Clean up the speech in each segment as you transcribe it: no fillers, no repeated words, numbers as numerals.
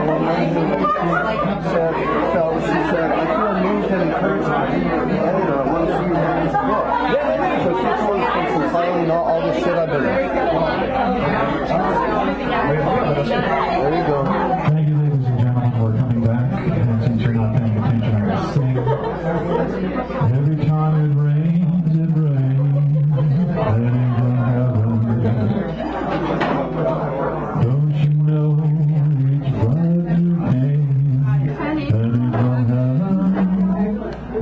when I was in she said, I feel moved and encouraged to be the editor. I want to see you write this book. So she's the one who's compiling all the shit I've been in. There you go. Thank you, ladies and gentlemen, for coming back. And since you're not paying attention, I'm going to sing. Every time it rains, heading to heaven. Don't you know each bride you came, heading from heaven,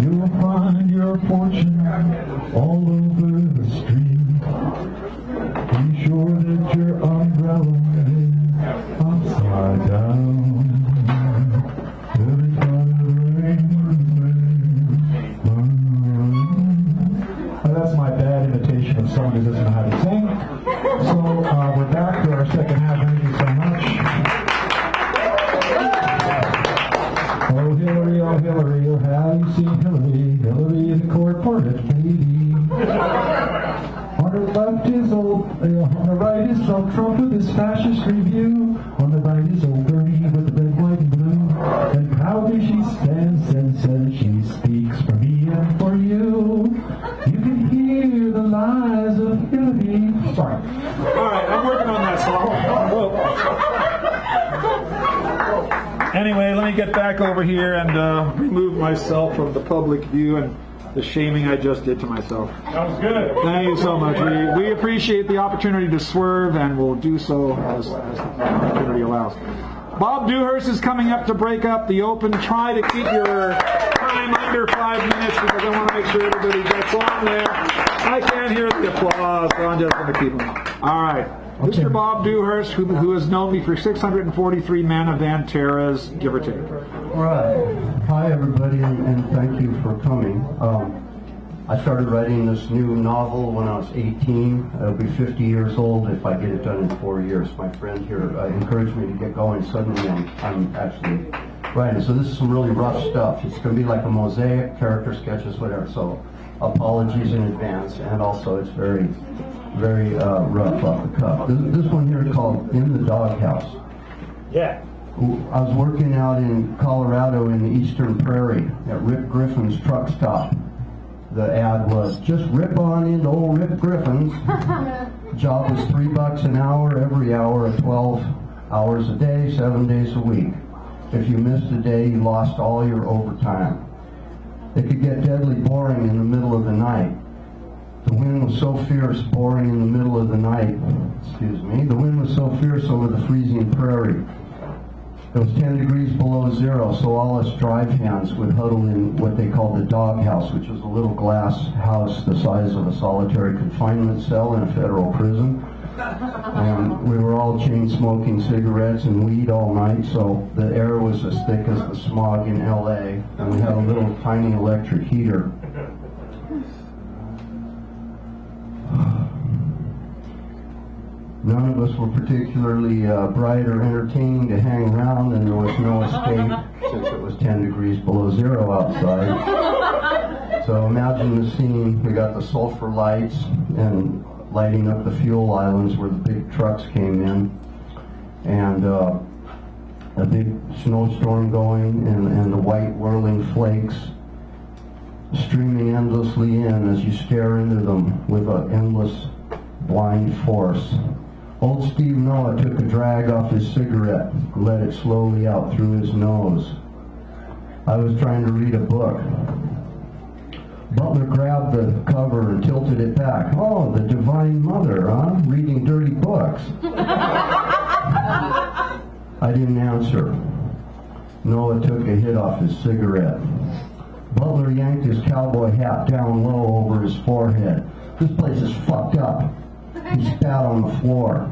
you'll find your fortune all over the street. Be sure that your umbrella is upside down. Every time it rains. That's my bad imitation of someone who doesn't know how to sing. So we're back to our second half. Thank you so much. Oh Hillary, oh have you seen Hillary? Hillary in court for it, baby. On the left is on the right is Trump with his fascist review. On the right is old Bernie with the red, white, and blue. And proudly she stands and says she speaks for me and for you. You can hear the lies of Hillary. Sorry. All right, I'm working on that song. Anyway, let me get back over here and remove myself from the public view and the shaming I just did to myself. That was good. Thank you so much. We appreciate the opportunity to swerve, and we'll do so as the opportunity allows. Bob Dewhurst is coming up to break up the open. Try to keep your time under 5 minutes because I want to make sure everybody gets on there. I can't hear the applause, so I'm just going to keep them. All right. Okay. Mr. Bob Dewhurst, who has known me for 643 Manavanteras, give or take. All right. Hi, everybody, and thank you for coming. I started writing this new novel when I was 18. It'll be 50 years old if I get it done in 4 years. My friend here encouraged me to get going. Suddenly, I'm actually writing. So this is some really rough stuff. It's going to be like a mosaic, character sketches, whatever. So apologies in advance, and also it's very rough off the cuff. This one here is called In the Doghouse. Yeah. I was working out in Colorado in the Eastern Prairie at Rip Griffin's truck stop. The ad was, just rip on into old Rip Griffin's. Job was $3 an hour, every hour, 12 hours a day, 7 days a week. If you missed a day, you lost all your overtime. It could get deadly boring in the middle of the night. The wind was so fierce, boring in the middle of the night. Excuse me. The wind was so fierce over the freezing prairie. It was 10 degrees below zero, so all us drive hands would huddle in what they called the Doghouse, which was a little glass house the size of a solitary confinement cell in a federal prison. And we were all chain smoking cigarettes and weed all night, so the air was as thick as the smog in LA, and we had a little tiny electric heater. None of us were particularly bright or entertaining to hang around, and there was no escape since it was 10 degrees below zero outside. So imagine the scene. We got the sulfur lights and lighting up the fuel islands where the big trucks came in, and a big snowstorm going, and the white whirling flakes streaming endlessly in as you stare into them with an endless blind force. Old Steve Noah took a drag off his cigarette and let it slowly out through his nose. I was trying to read a book. Butler grabbed the cover and tilted it back. Oh, the Divine Mother, huh? Reading dirty books. I didn't answer. Noah took a hit off his cigarette. Butler yanked his cowboy hat down low over his forehead. This place is fucked up. He spat on the floor.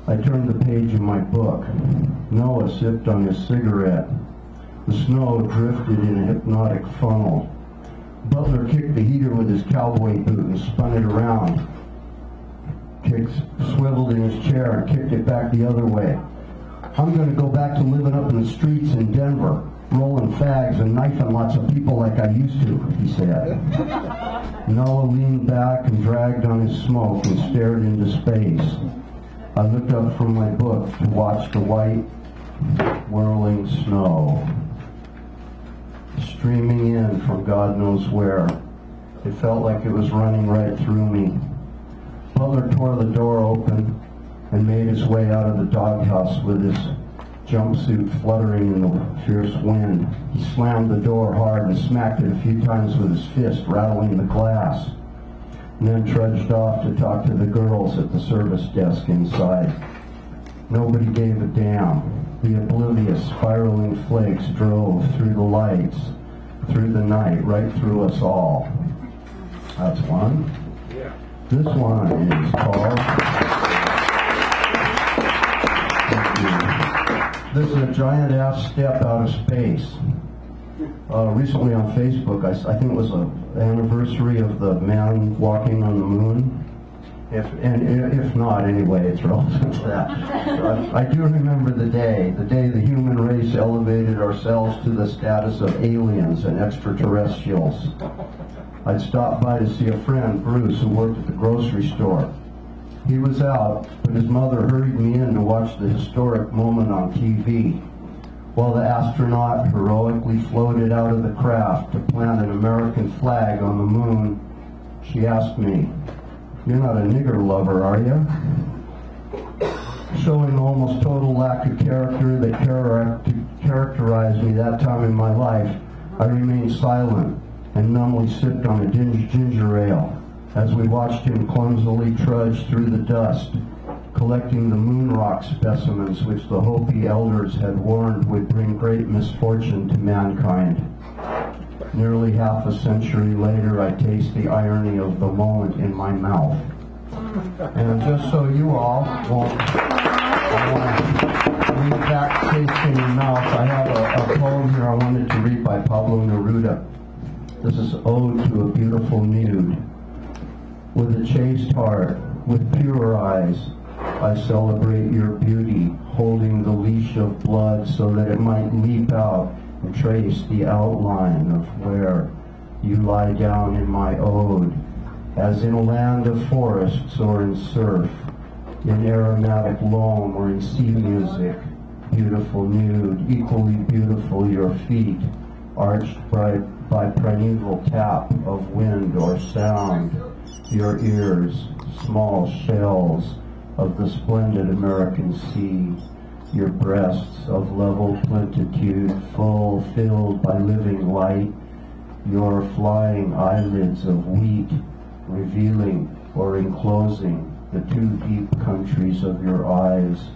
I turned the page of my book. Noah sipped on his cigarette. The snow drifted in a hypnotic funnel. Butler kicked the heater with his cowboy boot and spun it around. Swiveled in his chair and kicked it back the other way. I'm going to go back to living up in the streets in Denver, rolling fags and knifing lots of people like I used to, he said. Noah leaned back and dragged on his smoke and stared into space. I looked up from my book to watch the white whirling falling snow, streaming in from God knows where. It felt like it was running right through me. Butler tore the door open and made his way out of the doghouse with his jumpsuit fluttering in the fierce wind. He slammed the door hard and smacked it a few times with his fist, rattling the glass, and then trudged off to talk to the girls at the service desk inside. Nobody gave a damn. The oblivious, spiraling flakes drove through the lights, through the night, right through us all. That's one. This one is called... This is a giant-ass step out of space. Recently on Facebook, I think it was an anniversary of the man walking on the moon. If not, anyway, it's relevant to that. I do remember the day the human race elevated ourselves to the status of aliens and extraterrestrials. I'd stopped by to see a friend, Bruce, who worked at the grocery store. He was out, but his mother hurried me in to watch the historic moment on TV. While the astronaut heroically floated out of the craft to plant an American flag on the moon, she asked me, "You're not a nigger lover, are you?" Showing almost total lack of character that characterized me that time in my life, I remained silent and numbly sipped on a ginger ale as we watched him clumsily trudge through the dust, collecting the moon rock specimens which the Hopi elders had warned would bring great misfortune to mankind. Nearly half a century later, I taste the irony of the moment in my mouth. And just so you all won't leave that taste in your mouth, I have a poem here I wanted to read by Pablo Neruda. This is Ode to a Beautiful Nude. With a chaste heart, with pure eyes, I celebrate your beauty, holding the leash of blood so that it might leap out and trace the outline of where you lie down in my ode, as in a land of forests or in surf, in aromatic loam or in sea music, beautiful nude, equally beautiful your feet, arched by primeval tap of wind or sound, your ears, small shells of the splendid American sea, your breasts of level plenitude, full filled by living light, your flying eyelids of wheat, revealing or enclosing the two deep countries of your eyes.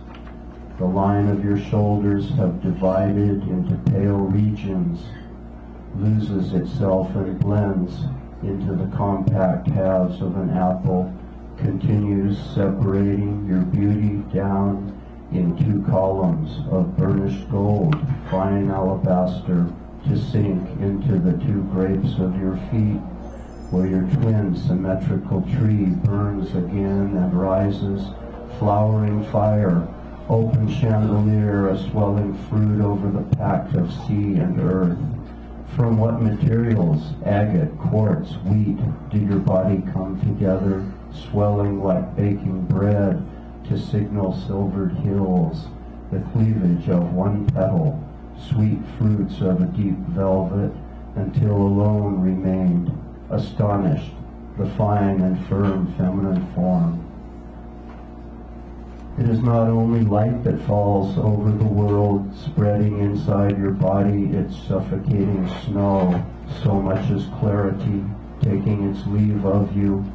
The line of your shoulders have divided into pale regions, loses itself and blends into the compact halves of an apple, continues separating your beauty down in two columns of burnished gold, fine alabaster, to sink into the two grapes of your feet, where your twin symmetrical tree burns again and rises, flowering fire, open chandelier, a swelling fruit over the pact of sea and earth. From what materials, agate, quartz, wheat, did your body come together, swelling like baking bread to signal silvered hills, the cleavage of one petal, sweet fruits of a deep velvet, until alone remained, astonished, the fine and firm feminine form. It is not only light that falls over the world, spreading inside your body its suffocating snow, so much as clarity, taking its leave of you,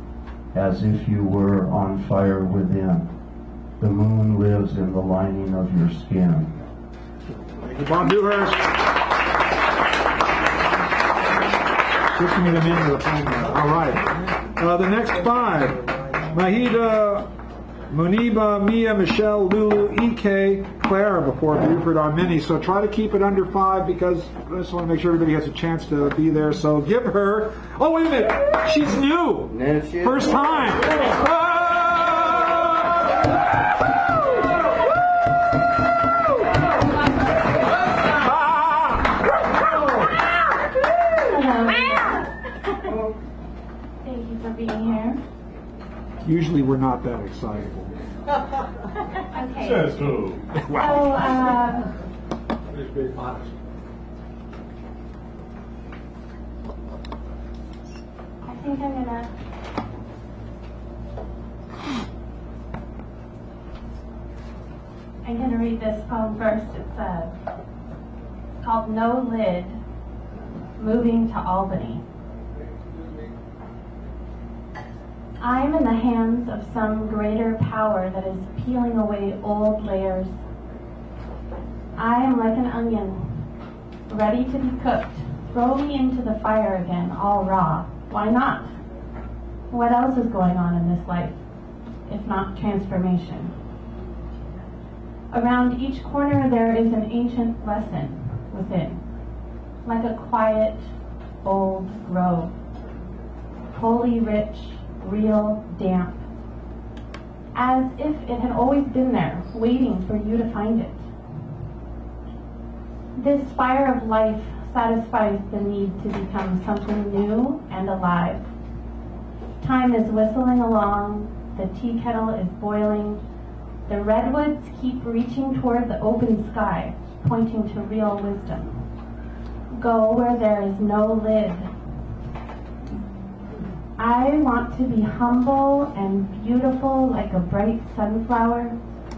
as if you were on fire within. The moon lives in the lining of your skin. Thank you, Bob Dewhurst. Just give me the name of the phone number. All right. The next five: Maheeda Madiba, Mia, Michelle, Lulu, E.K., Clara before Buford on Mini. So try to keep it under 5 because I just want to make sure everybody has a chance to be there. So give her... Oh, wait a minute. She's new. First time. Thank you for being here. Usually we're not that excited. Okay. Says who? So, very honest. I think I'm gonna read this poem first. It's called No Lid, Moving to Albany. I am in the hands of some greater power that is peeling away old layers. I am like an onion, ready to be cooked. Throw me into the fire again, all raw. Why not? What else is going on in this life, if not transformation? Around each corner there is an ancient lesson within, like a quiet, old grove, holy rich, real damp, as if it had always been there, waiting for you to find it. This fire of life satisfies the need to become something new and alive. Time is whistling along, the tea kettle is boiling, the redwoods keep reaching toward the open sky, pointing to real wisdom. Go where there is no lid. I want to be humble and beautiful like a bright sunflower,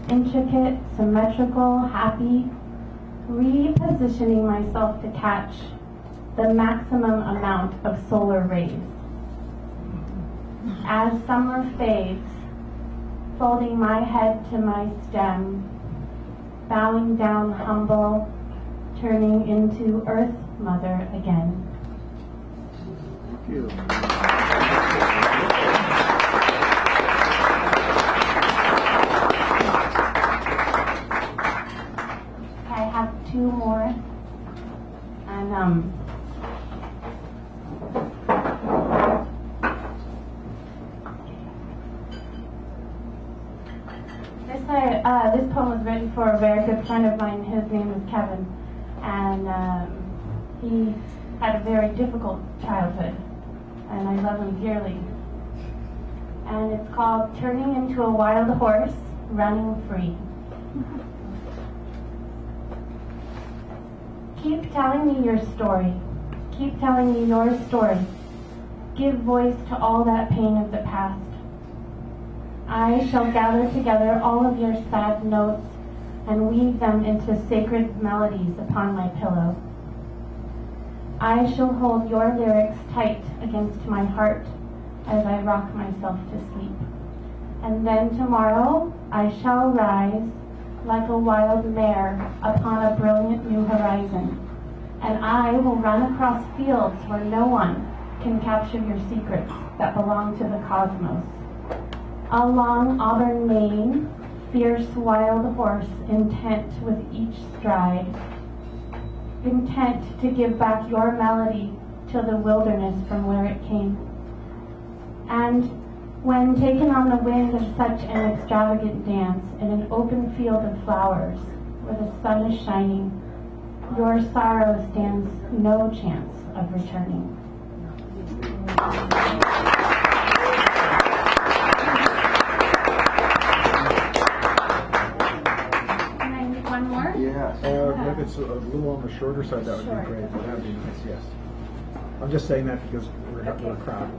intricate, symmetrical, happy, repositioning myself to catch the maximum amount of solar rays. As summer fades, folding my head to my stem, bowing down humble, turning into Earth Mother again. Thank you. I have two more, and this poem was written for a very good friend of mine. His name is Kevin, and he had a very difficult childhood, and I love him dearly. And it's called Turning into a Wild Horse, Running Free. Keep telling me your story. Keep telling me your story. Give voice to all that pain of the past. I shall gather together all of your sad notes and weave them into sacred melodies upon my pillow. I shall hold your lyrics tight against my heart as I rock myself to sleep. And then tomorrow I shall rise like a wild mare upon a brilliant new horizon, and I will run across fields where no one can capture your secrets that belong to the cosmos. A long auburn mane, fierce wild horse, intent with each stride, intent to give back your melody to the wilderness from where it came. And when taken on the wind of such an extravagant dance in an open field of flowers where the sun is shining, your sorrow stands no chance of returning. Can I read one more? Yes. If it's a little on the shorter side, that would be great. That would be nice, yes. I'm just saying that because we're a crowd.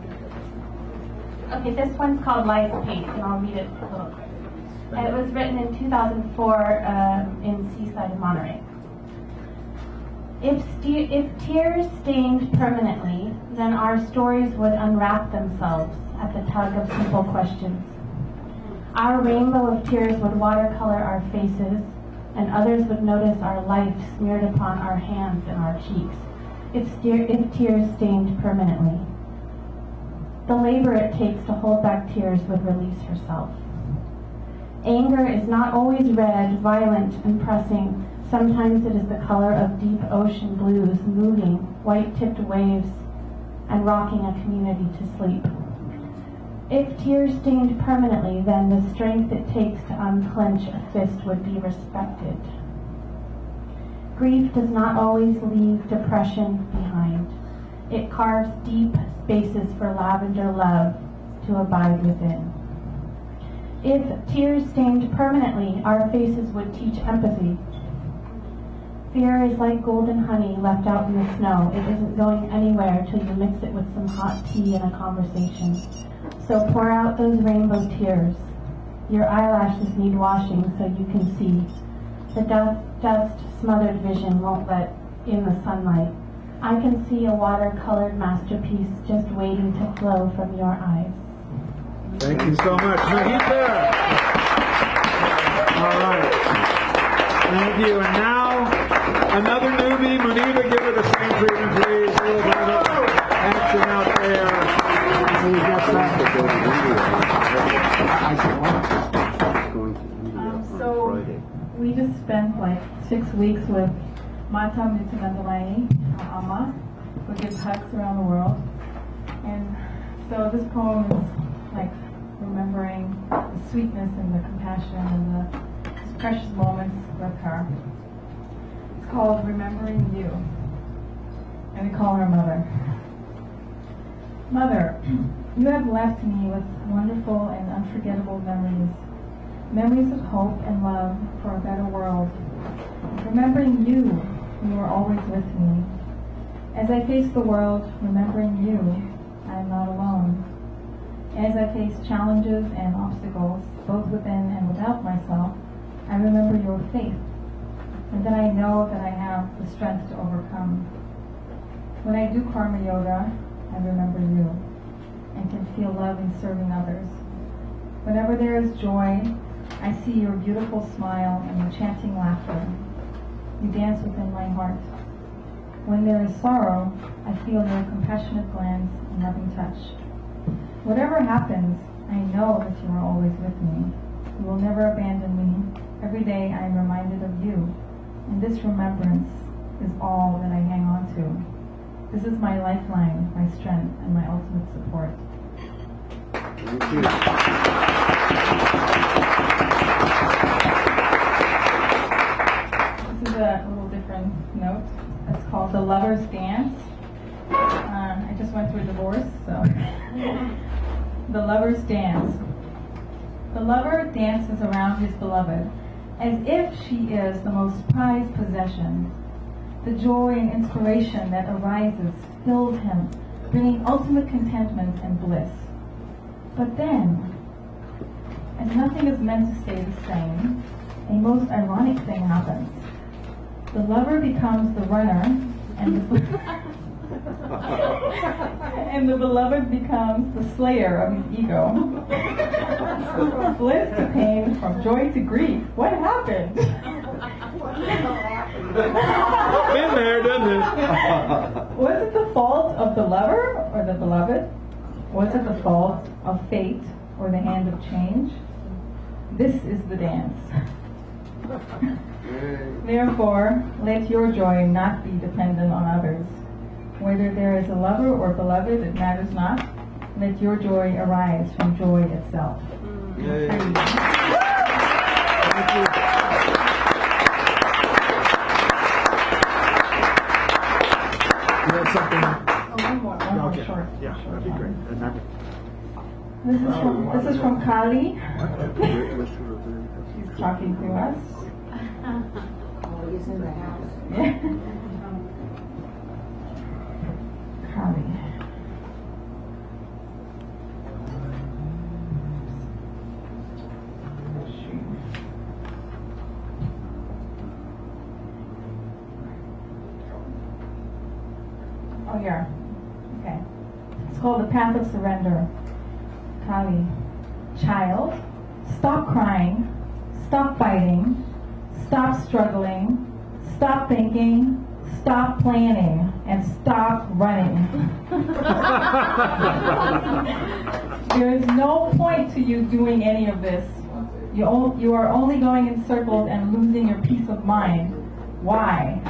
Okay, this one's called Life Paint, and I'll read it a little quick. It was written in 2004 in Seaside in Monterey. If tears stained permanently, then our stories would unwrap themselves at the tug of simple questions. Our rainbow of tears would watercolor our faces, and others would notice our life smeared upon our hands and our cheeks, if tears stained permanently. The labor it takes to hold back tears would release herself. Anger is not always red, violent, and pressing. Sometimes it is the color of deep ocean blues, moving, white-tipped waves, and rocking a community to sleep. If tears stained permanently, then the strength it takes to unclench a fist would be respected. Grief does not always leave depression behind. It carves deep spaces for lavender love to abide within. If tears stained permanently, our faces would teach empathy. Fear is like golden honey left out in the snow. It isn't going anywhere till you mix it with some hot tea and a conversation. So pour out those rainbow tears. Your eyelashes need washing so you can see. The dust-smothered vision won't let in the sunlight. I can see a watercolored masterpiece just waiting to flow from your eyes. Thank you so much. Maheeda! All right. Thank you. And now, another newbie. Maheeda, give her the same treatment, please. A little bit of action out there. So we got So we just spent like 6 weeks with Mata Mutandalai, Amma, who gives hugs around the world. And so this poem is like remembering the sweetness and the compassion and the precious moments with her. It's called Remembering You. And we call her Mother. Mother, you have left me with wonderful and unforgettable memories. Memories of hope and love for a better world. Remembering you are always with me. As I face the world, remembering you, I am not alone. As I face challenges and obstacles, both within and without myself, I remember your faith, and then I know that I have the strength to overcome. When I do karma yoga, I remember you, and can feel love in serving others. Whenever there is joy, I see your beautiful smile and your chanting laughter. You dance within my heart. When there is sorrow, I feel your compassionate glance and loving touch. Whatever happens, I know that you are always with me. You will never abandon me. Every day I am reminded of you, and this remembrance is all that I hang on to. This is my lifeline, my strength, and my ultimate support. Thank you. This is a little different note. It's called The Lover's Dance. I just went through a divorce, so. The Lover's Dance. The lover dances around his beloved as if she is the most prized possession. The joy and inspiration that arises fills him, bringing ultimate contentment and bliss. But then, as nothing is meant to stay the same, a most ironic thing happens. The lover becomes the runner, and the beloved becomes the slayer of his ego. From bliss to pain, from joy to grief. What happened? Been there, done it. Was it the fault of the lover or the beloved? Was it the fault of fate or the hand of change? This is the dance. Therefore, let your joy not be dependent on others. Whether there is a lover or beloved, it matters not. Let your joy arise from joy itself. Yay. Thank you. You had something? One more Okay. short. Yeah, short that'd be one. great. And that- This is from Kali. She's talking to us. Oh, he's in the house. Yeah. Kali. Oh, yeah. Okay. It's called The Path of Surrender. Kali. Child, stop crying, stop fighting, stop struggling, stop thinking, stop planning, and stop running. There is no point to you doing any of this. You are only going in circles and losing your peace of mind. Why?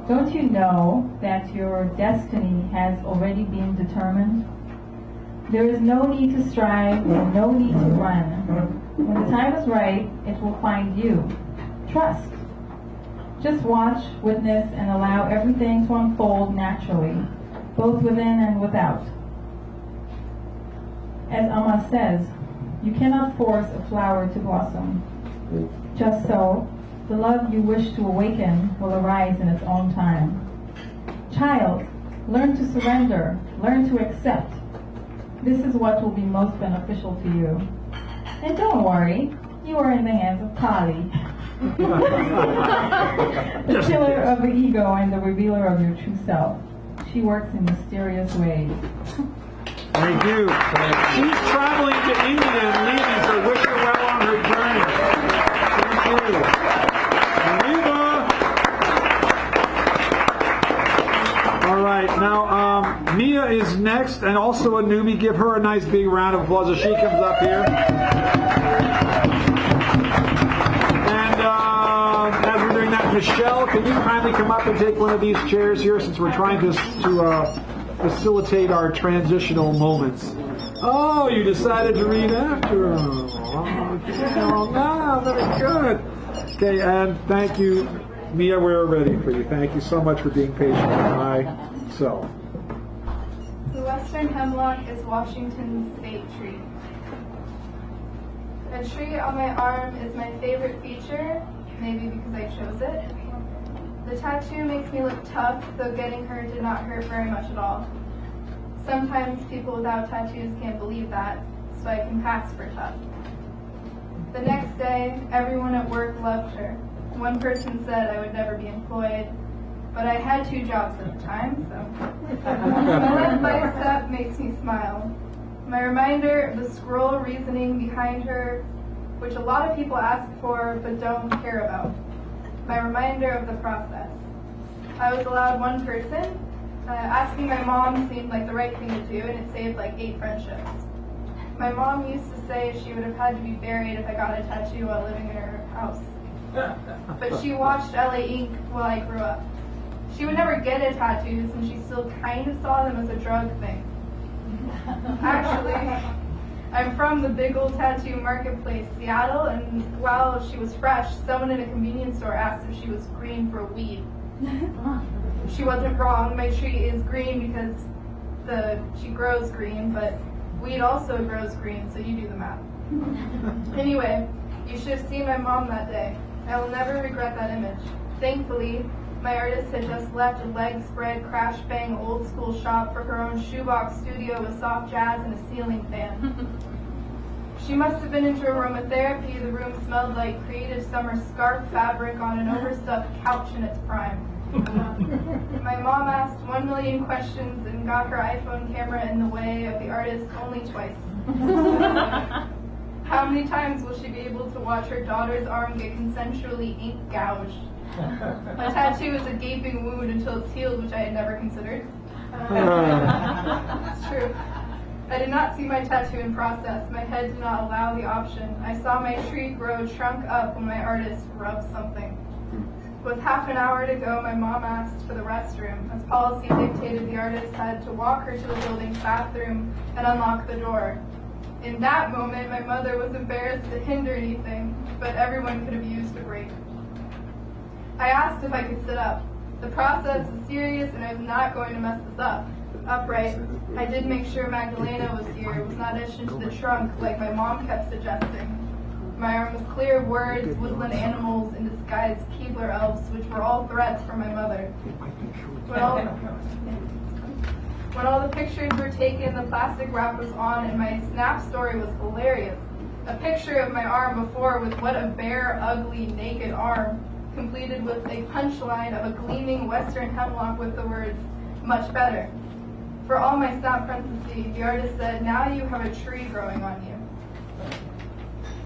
Don't you know that your destiny has already been determined? There is no need to strive and no need to run. When the time is right, it will find you. Trust. Just watch, witness, and allow everything to unfold naturally, both within and without. As Amma says, you cannot force a flower to blossom. Just so, The love you wish to awaken will arise in its own time. Child, learn to surrender, learn to accept. This is what will be most beneficial to you. And don't worry, you are in the hands of Kali, the killer of the ego and the revealer of your true self. She works in mysterious ways. Thank you. She's traveling to India and leaving, so wish her well on her journey. Thank you. Maheeda. All right, now Mia is next, and also a newbie. Give her a nice big round of applause as she comes up here. And as we're doing that, Michelle, can you kindly come up and take one of these chairs here, since we're trying to facilitate our transitional moments. Oh, you decided to read after him. Oh, no, very good. Okay, and thank you, Mia, we're ready for you. Thank you so much for being patient with myself. The western hemlock is Washington's state tree. A tree on my arm is my favorite feature, maybe because I chose it. The tattoo makes me look tough, though getting her did not hurt very much at all. Sometimes people without tattoos can't believe that, so I can pass for tough. The next day, everyone at work loved her. One person said I would never be employed, but I had 2 jobs at the time, so. My left bicep makes me smile. My reminder of the scroll reasoning behind her, which a lot of people ask for but don't care about. My reminder of the process. I was allowed 1 person. Asking my mom seemed like the right thing to do, and it saved like 8 friendships. My mom used to say she would have had to be buried if I got a tattoo while living in her house. But she watched LA Ink while I grew up. She would never get a tattoo, and she still kind of saw them as a drug thing. Actually, I'm from the big old tattoo marketplace, Seattle, and while she was fresh, someone in a convenience store asked if she was green for weed. She wasn't wrong. My tree is green because she grows green, but weed also grows green, so you do the math. Anyway, you should have seen my mom that day. I will never regret that image. Thankfully, my artist had just left a leg-spread, crash-bang, old-school shop for her own shoebox studio with soft jazz and a ceiling fan. She must have been into aromatherapy. The room smelled like creative summer scarf fabric on an overstuffed couch in its prime. My mom asked 1 million questions and got her iPhone camera in the way of the artist only twice. How many times will she be able to watch her daughter's arm get consensually ink gouged? My tattoo is a gaping wound until it's healed, which I had never considered. It's true. I did not see my tattoo in process. My head did not allow the option. I saw my tree grow trunk up when my artist rubbed something. With half an hour to go, my mom asked for the restroom. As policy dictated, the artist had to walk her to the building's bathroom and unlock the door. In that moment, my mother was embarrassed to hinder anything, but everyone could have used a break. I asked if I could sit up. The process was serious, and I was not going to mess this up. Upright, I did make sure Magdalena was here, was not etched into the trunk like my mom kept suggesting. My arm was clear of words, woodland animals, and disguised Keebler elves, which were all threats from my mother. When all the pictures were taken, the plastic wrap was on, and my snap story was hilarious. A picture of my arm before with what a bare, ugly, naked arm, completed with a punchline of a gleaming western hemlock with the words, "Much better." For all my snap friends to see, the artist said, "Now you have a tree growing on you."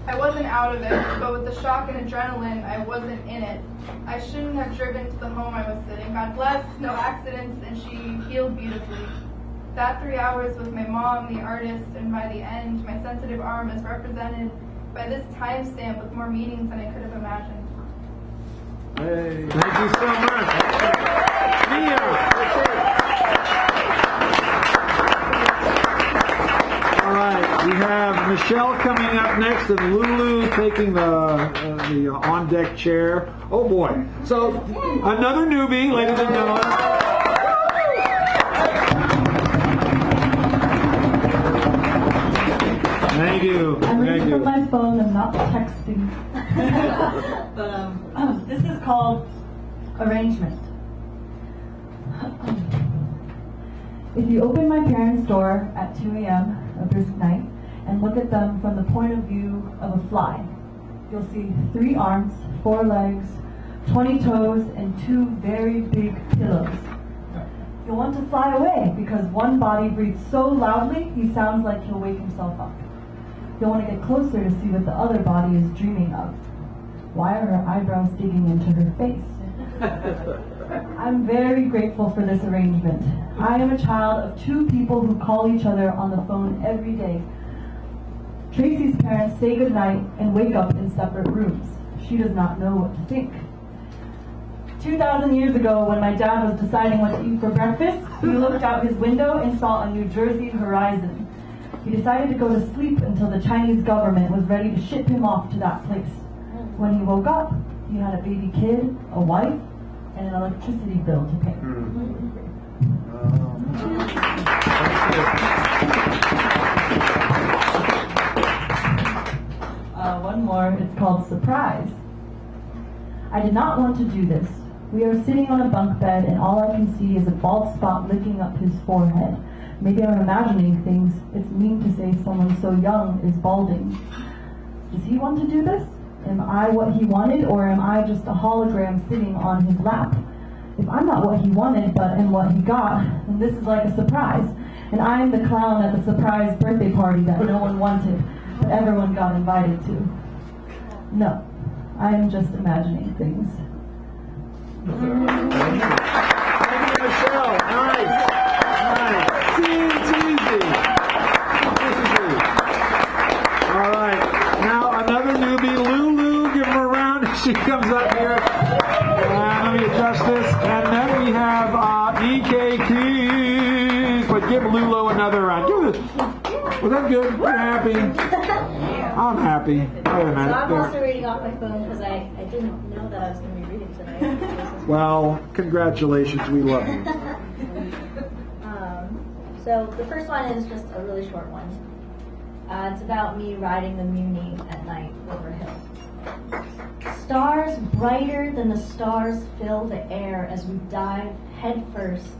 I wasn't out of it, but with the shock and adrenaline, I wasn't in it. I shouldn't have driven to the home I was sitting. God bless, no accidents, and she healed beautifully. That 3 hours with my mom, the artist, and by the end, my sensitive arm is represented by this timestamp with more meanings than I could have imagined. Hey, thank you so much. Mia. All right, we have Michelle coming up next, and Lulu taking the on-deck chair. Oh boy! So another newbie, ladies and gentlemen. Thank you. I'm reading from my phone and not texting. This is called arrangement. If you open my parents' door at 2 a.m. a brisk night and look at them from the point of view of a fly, you'll see 3 arms, 4 legs, 20 toes, and 2 very big pillows. You'll want to fly away because one body breathes so loudly he sounds like he'll wake himself up. You'll want to get closer to see what the other body is dreaming of. Why are her eyebrows digging into her face? I'm very grateful for this arrangement. I am a child of 2 people who call each other on the phone every day. Tracy's parents say goodnight and wake up in separate rooms. She does not know what to think. 2,000 years ago, when my dad was deciding what to eat for breakfast, he looked out his window and saw a New Jersey horizon. He decided to go to sleep until the Chinese government was ready to ship him off to that place. When he woke up, he had a baby kid, a wife, and an electricity bill to pay. One more, it's called surprise. I did not want to do this. We are sitting on a bunk bed and all I can see is a bald spot licking up his forehead. Maybe I'm imagining things. It's mean to say someone so young is balding. Does he want to do this? Am I what he wanted, or am I just a hologram sitting on his lap? If I'm not what he wanted, but am what he got, then this is like a surprise. And I am the clown at the surprise birthday party that no one wanted, but everyone got invited to. No, I am just imagining things. Thank you, Michelle. Nice. It's easy. All right. Now another newbie, Lulu. Give her a round as she comes up here. And let me adjust this. And then we have EK King. But give Lulu another round. Give it. Was that good? You're happy? I'm happy. Wait a minute. So I'm also reading off my phone because I didn't know that I was going to be reading tonight. Well, congratulations. We love you. So the first one is just a really short one. It's about me riding the Muni at night over a hill. Stars brighter than the stars fill the air as we dive headfirst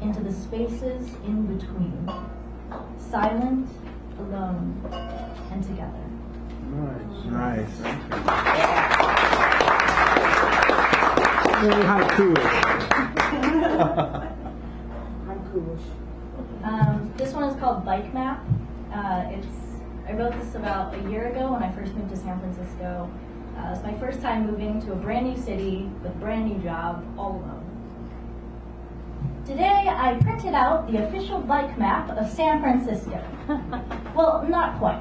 into the spaces in between. Silent, alone, and together. Nice. Very haiku-ish. This one is called Bike Map. I wrote this about a year ago when I first moved to San Francisco. It's my first time moving to a brand new city with a brand new job, all alone. Today I printed out the official bike map of San Francisco. Well, not quite.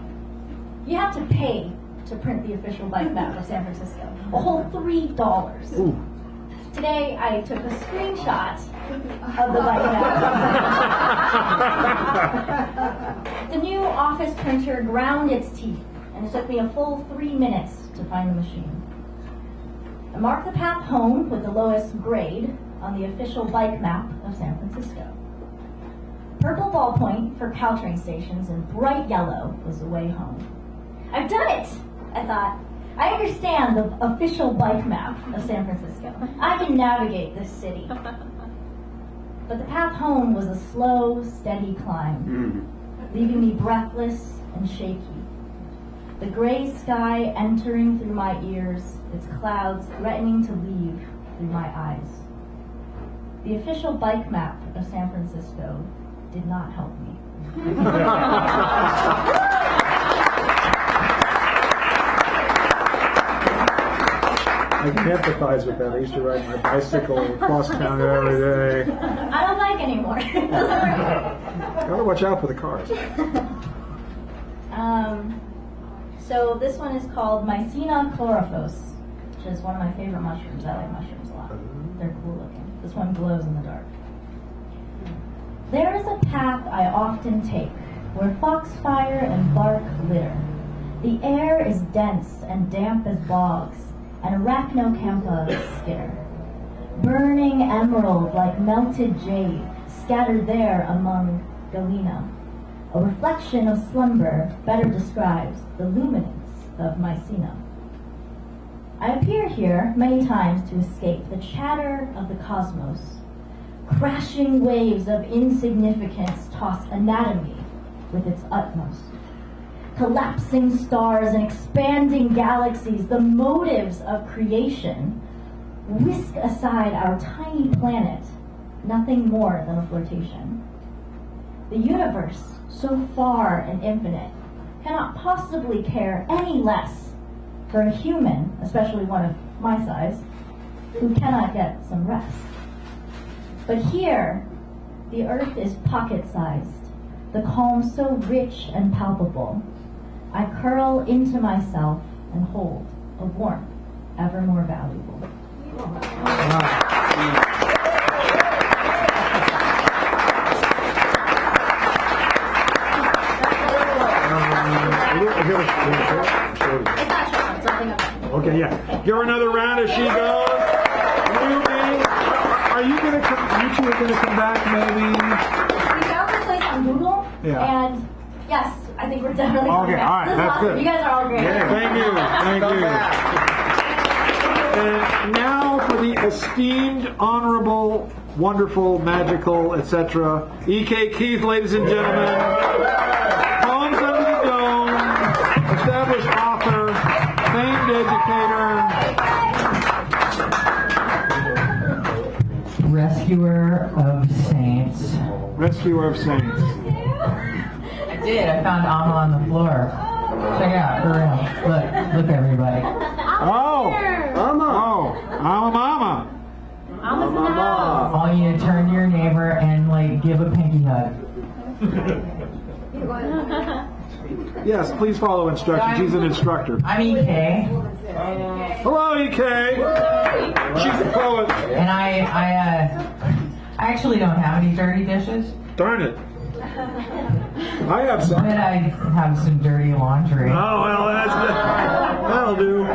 You have to pay to print the official bike map of San Francisco. A whole $3. Ooh. Today I took a screenshot of the bike map. The new office printer ground its teeth, and it took me a full 3 minutes to find the machine. I marked the path home with the lowest grade on the official bike map of San Francisco. Purple ballpoint for Caltrain stations and bright yellow was the way home. I've done it, I thought. I understand the official bike map of San Francisco. I can navigate this city. But the path home was a slow, steady climb, leaving me breathless and shaky. The gray sky entering through my ears, its clouds threatening to leave through my eyes. The official bike map of San Francisco did not help me. I can empathize with that. I used to ride my bicycle across town every day. I don't bike anymore. It doesn't work. Gotta watch out for the cars. So this one is called Mycena chlorophyos, which is one of my favorite mushrooms. I like mushrooms a lot. They're cool looking. This one glows in the dark. There is a path I often take, where foxfire and bark litter. The air is dense and damp as bogs, and arachnocampa skitter. Burning emerald like melted jade, scattered there among galena. A reflection of slumber better describes the luminance of Mycena. I appear here many times to escape the chatter of the cosmos. Crashing waves of insignificance toss anatomy with its utmost. Collapsing stars and expanding galaxies, the motives of creation, whisk aside our tiny planet, nothing more than a flirtation. The universe, so far and infinite, cannot possibly care any less for a human, especially one of my size, who cannot get some rest. But here, the earth is pocket-sized, the calm so rich and palpable. I curl into myself and hold a warmth ever more valuable. Okay, yeah. Give her another round as she goes. Ruby, are you gonna come? You two are gonna come back, maybe? We found the place on Google, Yeah. and yes, I think we're definitely coming Okay, back. all right, This is that's awesome. good. You guys are all great. Yeah, thank you. And now for the esteemed, honorable, wonderful, magical, etc. E.K. Keith, ladies and gentlemen. Poems Under the Dome, established author, famed educator. Rescuer of saints. Rescuer of saints. I did. I found Amma on the floor. Check out her room. Look, everybody. Oh, Amma. Oh, I'm a mama. I want you to turn to your neighbor and give a pinky hug. Yes, please follow instructions. He's an instructor. I'm EK. Hello, EK. She's a poet. And I actually don't have any dirty dishes. Darn it. I have some. But I have some dirty laundry. Oh, well, that'll do.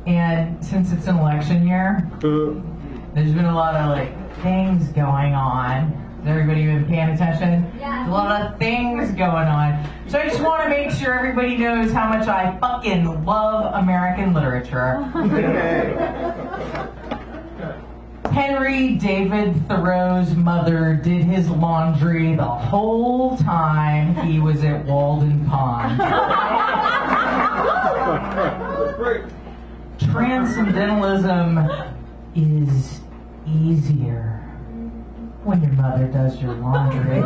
And since it's an election year, there's been a lot of things going on. Has everybody been paying attention? Yeah. A lot of things going on. So I just want to make sure everybody knows how much I fucking love American literature. Henry David Thoreau's mother did his laundry the whole time he was at Walden Pond. Transcendentalism is easier when your mother does your laundry.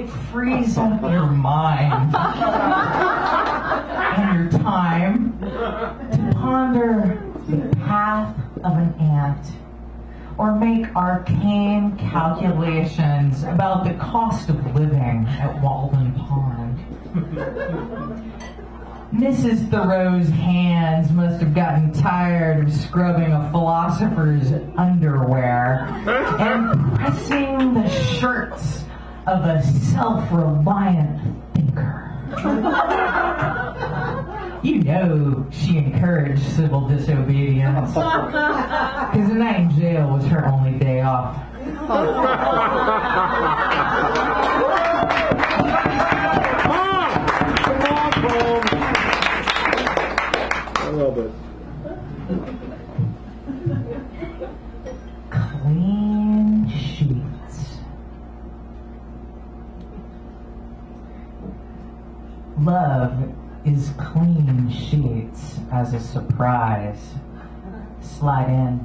It frees up your mind and your time to ponder the path of an ant or make arcane calculations about the cost of living at Walden Pond. Mrs. Thoreau's hands must have gotten tired of scrubbing a philosopher's underwear and pressing the shirts of a self-reliant thinker. You know she encouraged civil disobedience, because a night in jail was her only day off. A little bit. Clean sheets. Love is clean sheets as a surprise. Slide in.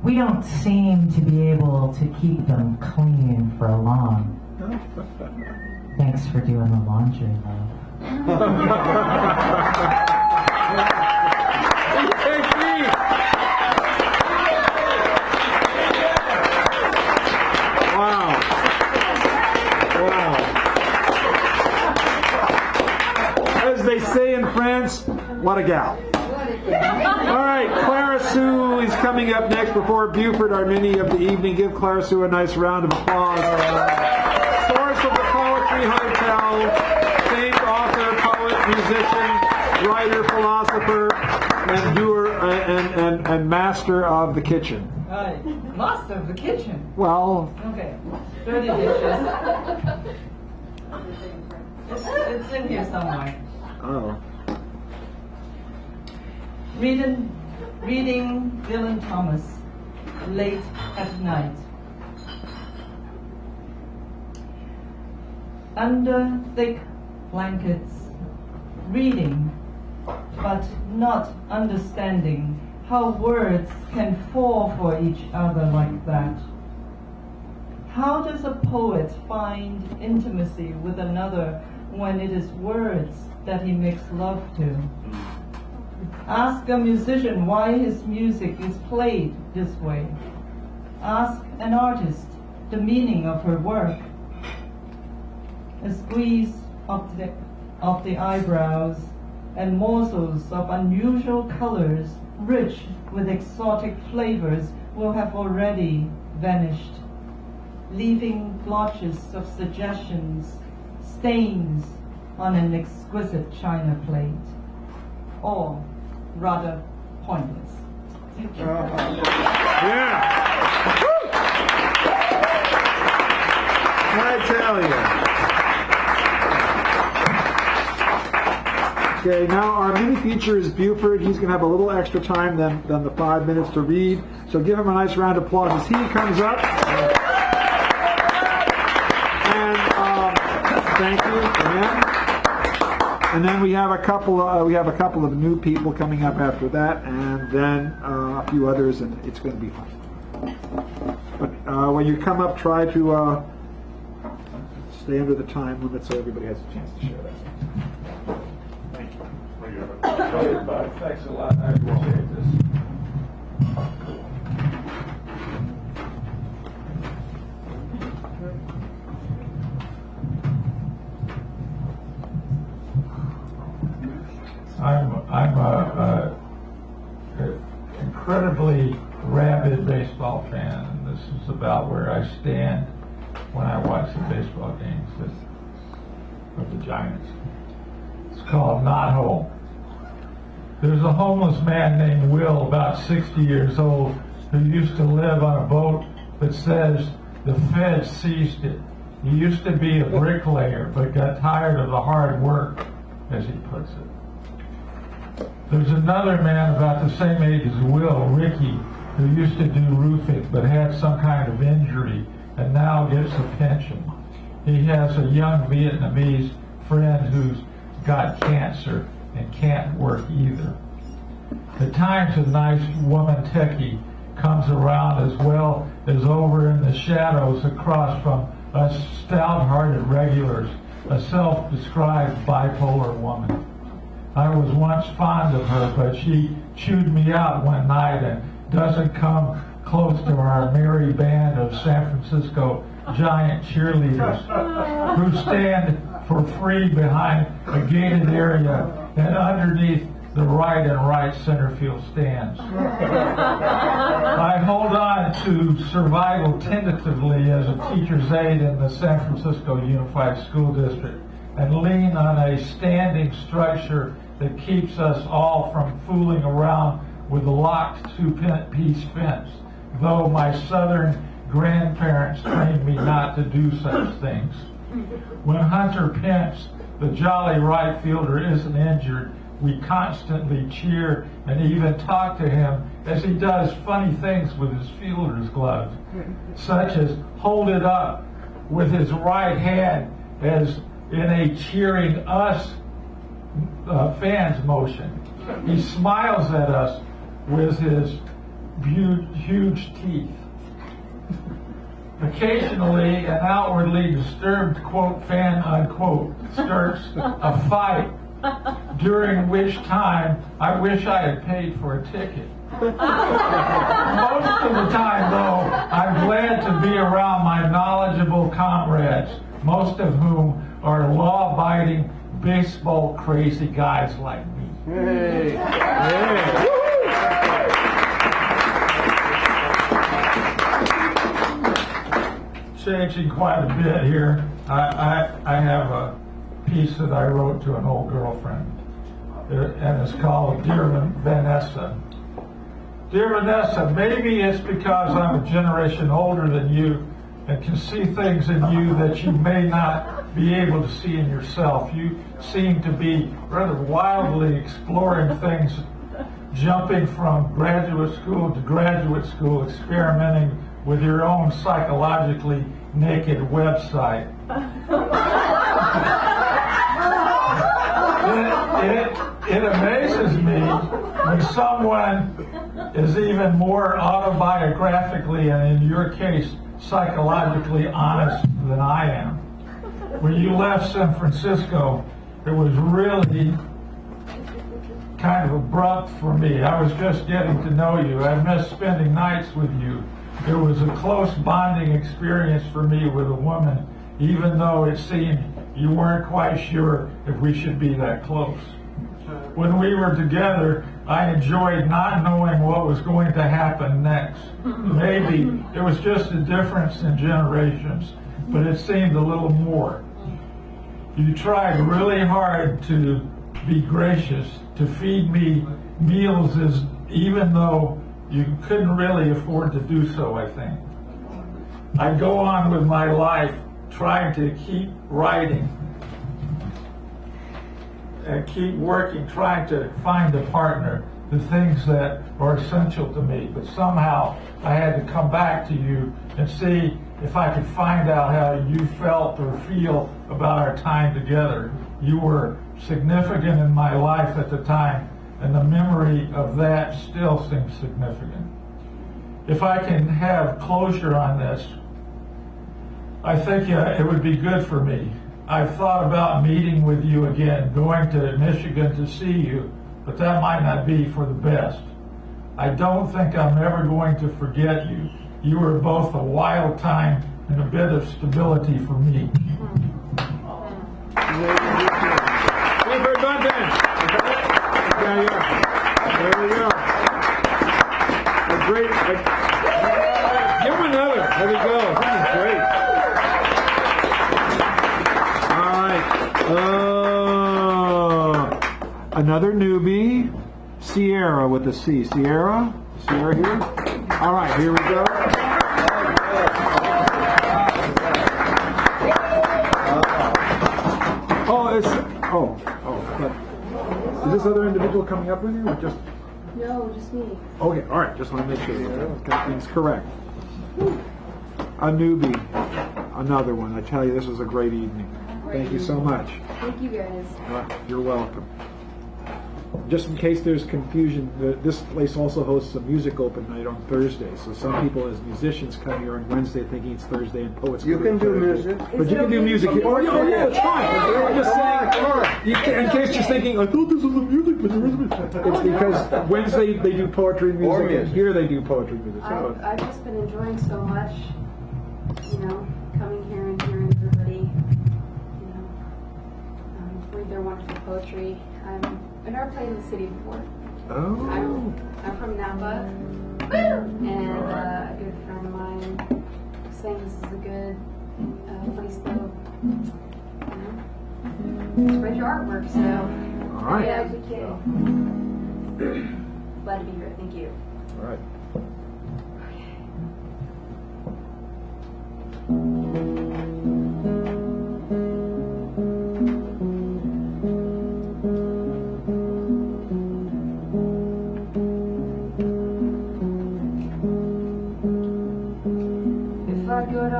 We don't seem to be able to keep them clean for long. Thanks for doing the laundry, love. They say in France, what a gal. All right, Clara Sue is coming up next before Buford, our mini of the evening. Give Clara Sue a nice round of applause. Source of the Poetry Hotel, famed author, poet, musician, writer, philosopher, and doer and master of the kitchen. Master of the kitchen. Well, Okay. Dirty dishes. It's in here somewhere. Oh. Reading Dylan Thomas, late at night. Under thick blankets, reading, but not understanding how words can fall for each other like that. How does a poet find intimacy with another when it is words that he makes love to? Ask a musician why his music is played this way. Ask an artist the meaning of her work. A squeeze of the eyebrows and morsels of unusual colors, rich with exotic flavors, will have already vanished, leaving blotches of suggestions, stains on an exquisite china plate, or rather pointless. Yeah. I tell you. Okay, now our mini feature is Buford. He's going to have a little extra time than the 5 minutes to read. So give him a nice round of applause as he comes up. And thank you for him. And then we have a couple of new people coming up after that, and then a few others, and it's going to be fun. But when you come up, try to stay under the time limit so everybody has a chance to share that. Thank you. Thanks a lot. I appreciate this. I'm a incredibly rabid baseball fan, and this is about where I stand when I watch the baseball games of the Giants. It's called Not Home. There's a homeless man named Will, about 60 years old, who used to live on a boat that says the feds seized it. He used to be a bricklayer, but got tired of the hard work, as he puts it. There's another man about the same age as Will, Ricky, who used to do roofing but had some kind of injury and now gets a pension. He has a young Vietnamese friend who's got cancer and can't work either. At times a nice woman techie comes around, as well as over in the shadows across from us stout-hearted regulars, a self-described bipolar woman. I was once fond of her, but she chewed me out one night and doesn't come close to our merry band of San Francisco Giant cheerleaders who stand for free behind a gated area and underneath the right and right center field stands. I hold on to survival tentatively as a teacher's aide in the San Francisco Unified School District and lean on a standing structure that keeps us all from fooling around with a locked two-piece fence, though my southern grandparents trained me not to do such things. When Hunter Pence, the jolly right fielder, isn't injured, we constantly cheer and even talk to him as he does funny things with his fielder's gloves, such as hold it up with his right hand as in a cheering us fans motion. He smiles at us with his huge teeth. Occasionally, an outwardly disturbed, quote, fan, unquote, starts a fight, during which time I wish I had paid for a ticket. Most of the time, though, I'm glad to be around my knowledgeable comrades, most of whom are law-abiding, baseball-crazy guys like me. Hey. Hey. Changing quite a bit here. I have a piece that I wrote to an old girlfriend, and it's called Dear Vanessa. Dear Vanessa, maybe it's because I'm a generation older than you and can see things in you that you may not be able to see in yourself. You seem to be rather wildly exploring things, jumping from graduate school to graduate school, experimenting with your own psychologically naked website. It amazes me when someone is even more autobiographically, and in your case, psychologically honest than I am. When you left San Francisco, it was really kind of abrupt for me. I was just getting to know you. I missed spending nights with you. It was a close bonding experience for me with a woman, even though it seemed you weren't quite sure if we should be that close. When we were together, I enjoyed not knowing what was going to happen next. Maybe it was just a difference in generations, but it seemed a little more. You tried really hard to be gracious, to feed me meals even though you couldn't really afford to do so, I think. I go on with my life trying to keep writing and keep working, trying to find a partner, the things that are essential to me. But somehow I had to come back to you and see if I could find out how you felt or feel about our time together. You were significant in my life at the time, and the memory of that still seems significant. If I can have closure on this, I think it would be good for me. I've thought about meeting with you again, going to Michigan to see you, but that might not be for the best. I don't think I'm ever going to forget you. You were both a wild time and a bit of stability for me. Very good, Ben. Yeah. There we go. A great. Give him another. There we go. This is great. Another newbie, Sierra with a C. Sierra here. All right, here we go. But is this other individual coming up with you, or just? No, just me. Okay, all right. Just want to make sure that got things correct. A newbie, another one. I tell you, this was a great evening. Thank you so much. Thank you guys. You're welcome. Just in case there's confusion, this place also hosts a music open night on Thursday. So some people, as musicians, come here on Wednesday thinking it's Thursday, and poets. You can do music, but you can do music. Oh yeah, it's fine. I'm just saying, in case you're thinking, I thought this was a music, but there isn't. It's because Wednesday they do poetry and music, and here they do poetry and music. So I've just been enjoying so much, coming here and hearing everybody, read their wonderful poetry. I've never played in the city before. Oh. I'm from Napa, and a good friend of mine was saying this is a good place to spread your artwork. So, all right. Yeah, glad to be here. Thank you. All right.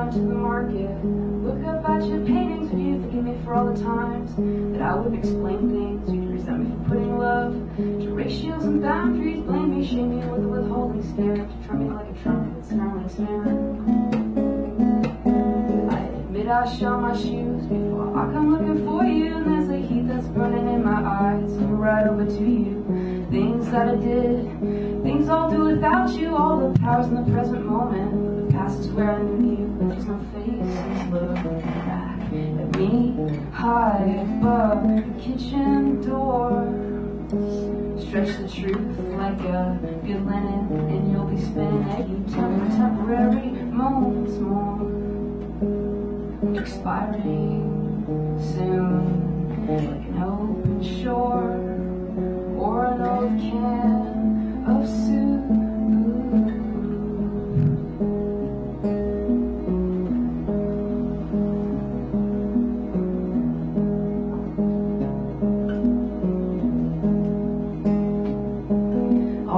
To the market, look up at your paintings. Would you forgive me for all the times that I wouldn't explain things? You'd resent me for putting love to ratios and boundaries, blame me, shame me with a withholding stare, to trim me like a trumpet with snarling snare. I admit I shone my shoes before I come looking for you, and there's a heat that's burning in my eyes. I'm right over to you. Things that I did, things I'll do without you. All the powers in the present moment. Past is where I knew you, but there's no faces looking back at me. High above the kitchen door, stretch the truth like a good linen, and you'll be spinning at you temporary moments more, expiring soon, like an open shore or an old can of soup.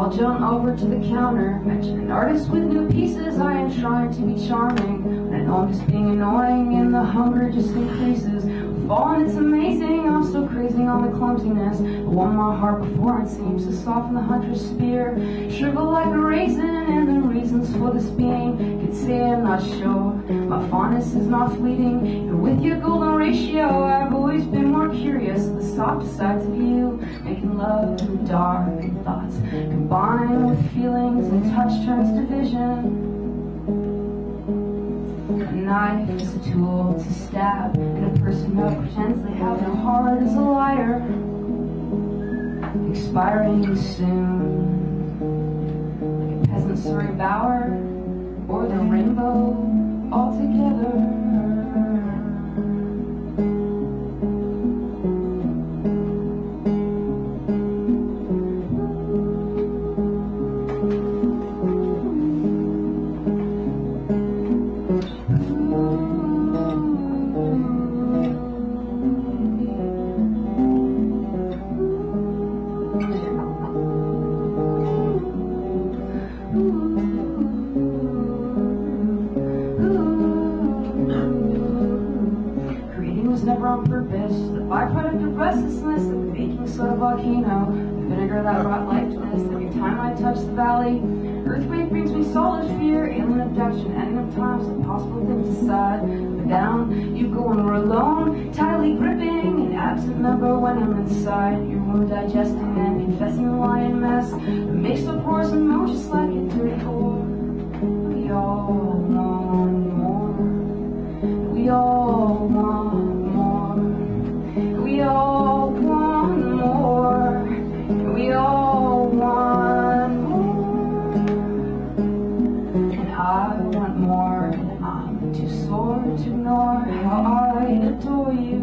I'll jump over to the counter, mention an artist with new pieces. I am trying to be charming, but I know I'm just being annoying, and the hunger just increases. Falling, it's amazing, I'm still crazy on the clumsiness. I won my heart before it seems to soften the hunter's spear. Shrivel like a raisin, and the reasons for this being could say I'm not sure. My fondness is not fleeting, even with your golden ratio. I've always been more curious of the softer sides of you, making love to the dark and thoughts combined with feelings, and touch turns to vision. A knife is a tool to stab, and a person who pretends they have no heart is a liar, expiring soon, like a peasant Surrey bower or the rainbow altogether. Byproduct of restlessness, like the baking soda volcano, the vinegar that brought life to this. Every time I touch the valley, earthquake brings me solid fear, alien abduction, ending of times, impossible things aside. But down you go and we're alone, tightly gripping, an absent member when I'm inside. Your wound digesting and confessing the lion mess that makes the pores and moan just like a dirty whore. We all want more. We all want. We all want more. We all want more. And I want more. And I'm too sore to ignore how I adore you.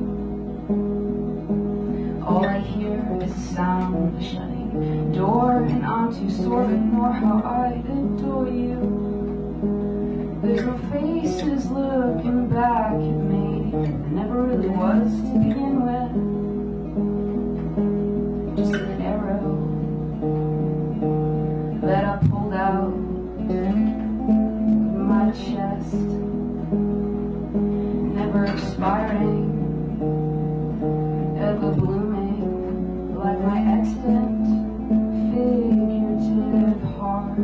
All I hear is the sound of a shutting door, and I'm too sore to ignore how I adore you. There's no faces looking back at me. There never really was to begin with. Just an arrow that I pulled out of my chest, never expiring, ever blooming like my extant figurative heart.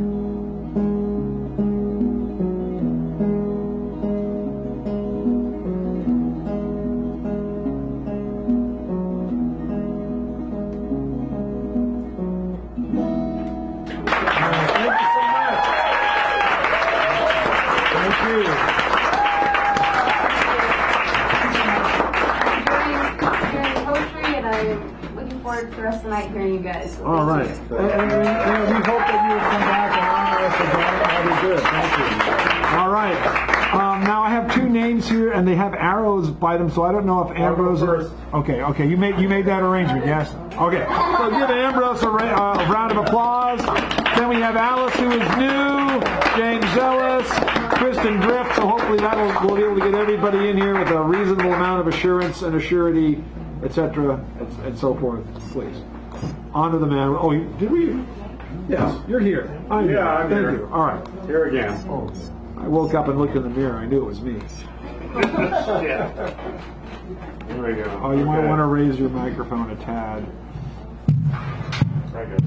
For the rest of the night hearing you guys. So all right. And we hope that you will come back and honor us again. That'll be good. Thank you. All right. Now I have two names here, and they have arrows by them, so I don't know if Ambrose is... Okay. You made that arrangement, yes? Okay. So give Ambrose a round of applause. Then we have Alice, who is new, James Ellis, Kristen Drift, so hopefully we'll be able to get everybody in here with a reasonable amount of assurance and assurity, etc., and so forth. Please. On to the man. Oh, did we? Yes, you're here. I'm here. I'm Thank here. you. All right. Here again. Oh, I woke up and looked in the mirror. I knew it was me. Yeah. Here we go. Oh, you might want to raise your microphone a tad. Very good.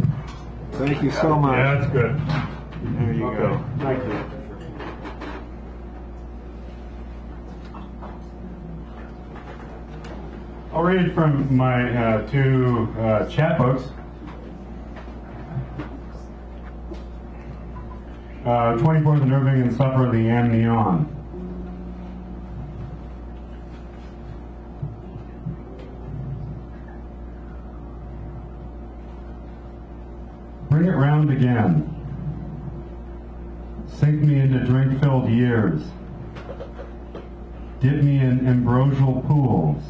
Thank you so much. Yeah, that's good. There you go. Thank you. I'll read from my two chapbooks. 24 The Nerving and Suffer the Amnion. Bring it round again. Sink me into drink-filled years. Dip me in ambrosial pools.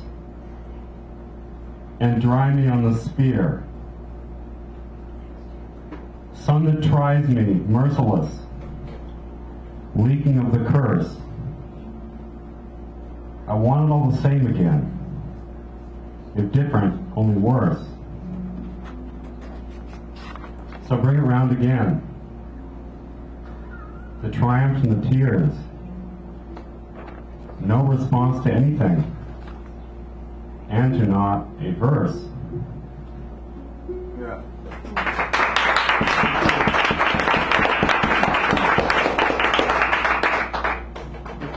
And dry me on the spear. Sun that tries me, merciless, leaking of the curse. I want it all the same again, if different, only worse. So bring it round again. The triumph and the tears. No response to anything. And to not a verse. Yeah.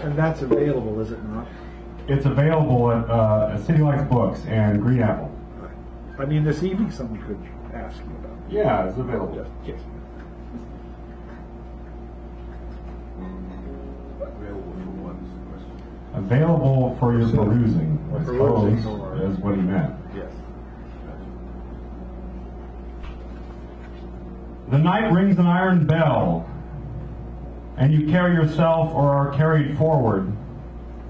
And that's available, is it not? It's available at City Lights Books and Green Apple. I mean, this evening someone could ask you about it. Yeah, it's available. Just in case. Available for your perusing, I Perusing, suppose, is what he meant. Yes. The night rings an iron bell, and you carry yourself or are carried forward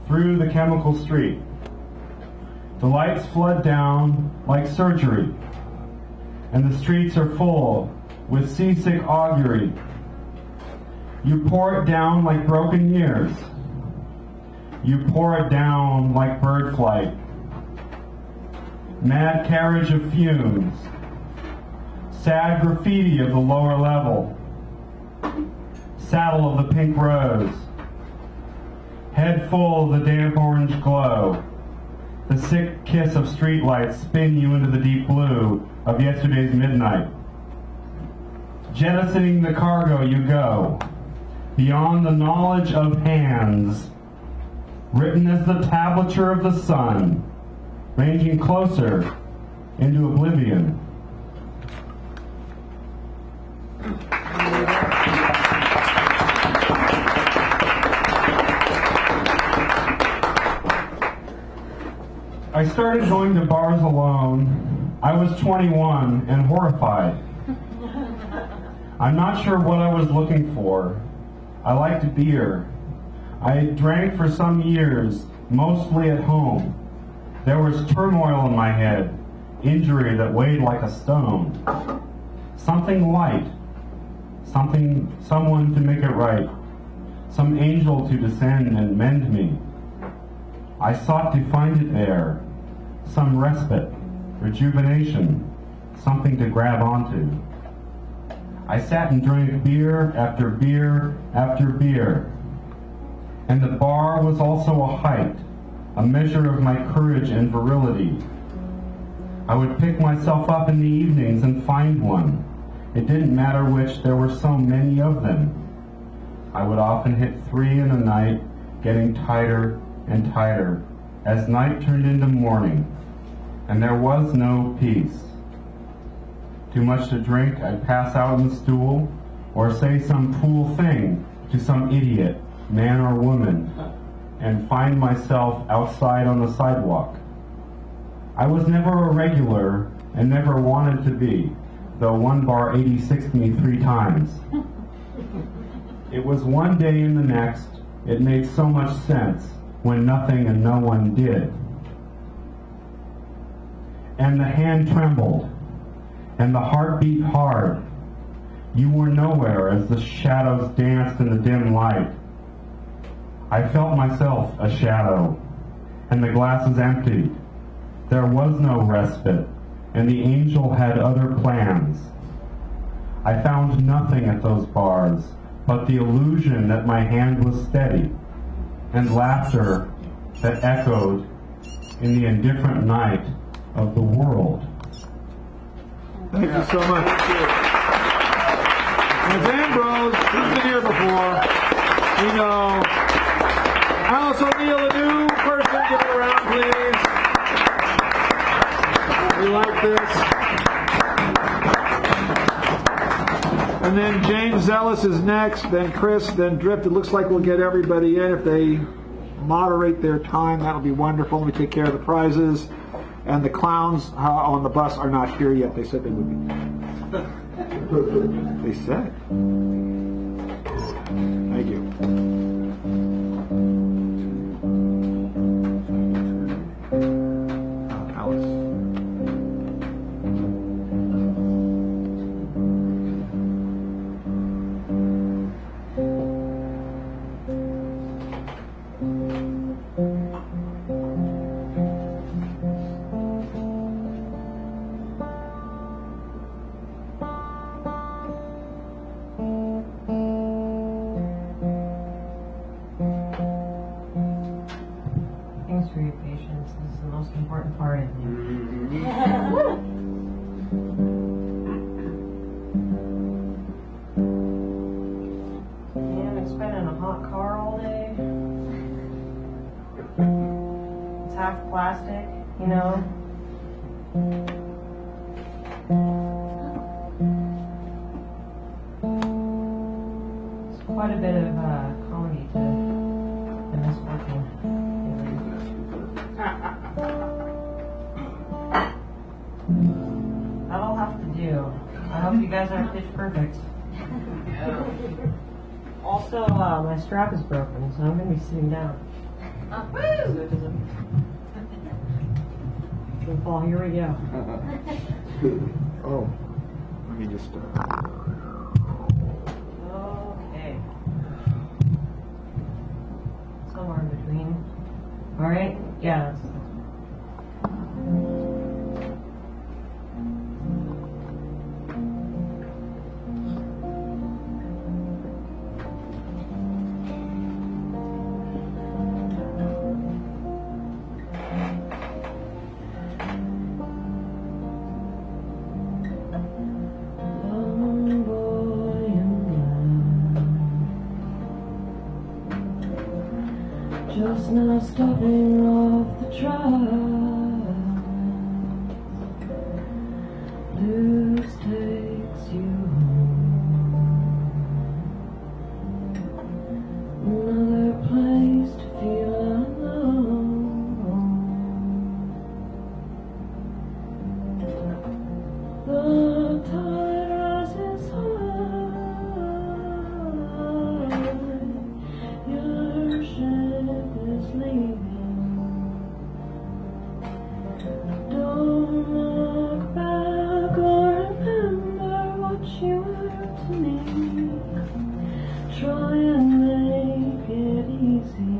through the chemical street. The lights flood down like surgery, and the streets are full with seasick augury. You pour it down like broken years. You pour it down like bird flight. Mad carriage of fumes. Sad graffiti of the lower level. Saddle of the pink rose. Head full of the damp orange glow. The sick kiss of streetlights spin you into the deep blue of yesterday's midnight. Jettisoning the cargo you go, beyond the knowledge of hands, written as the tablature of the sun, ranging closer into oblivion. I started going to bars alone. I was 21 and horrified. I'm not sure what I was looking for. I liked beer. I had drank for some years, mostly at home. There was turmoil in my head, injury that weighed like a stone. Something light, someone to make it right, some angel to descend and mend me. I sought to find it there, some respite, rejuvenation, something to grab onto. I sat and drank beer after beer after beer. And the bar was also a height, a measure of my courage and virility. I would pick myself up in the evenings and find one. It didn't matter which, there were so many of them. I would often hit 3 in a night, getting tighter and tighter, as night turned into morning, and there was no peace. Too much to drink, I'd pass out on the stool, or say some fool thing to some idiot, man or woman, and find myself outside on the sidewalk. I was never a regular and never wanted to be, though one bar 86'd me 3 times. It was one day and the next, it made so much sense when nothing and no one did. And the hand trembled, and the heart beat hard. You were nowhere as the shadows danced in the dim light. I felt myself a shadow, and the glasses emptied. There was no respite, and the angel had other plans. I found nothing at those bars but the illusion that my hand was steady, and laughter that echoed in the indifferent night of the world. Thank you so much. It's Ambrose. He's been here before. We know. Alice O'Neill, a new person. Give it around, please. We like this. And then James Ellis is next, then Chris, then Drift. It looks like we'll get everybody in. If they moderate their time, that'll be wonderful. We take care of the prizes. And the clowns on the bus are not here yet. They said they would be. They said. Thank you. Alice. half plastic, you know. It's quite a bit of comedy to the misfortune. That'll have to do. I hope you guys are pitch perfect. Also, my strap is broken, so I'm going to be sitting down. So it doesn't fall. Here we go. Oh, let me just. Okay. Somewhere in between. All right. Yeah. Just now stopping off the drive. Blues takes you home. Another place to feel alone. The tide rises high. Your ship is leaving. Don't look back or remember what you were to me. Try and make it easy.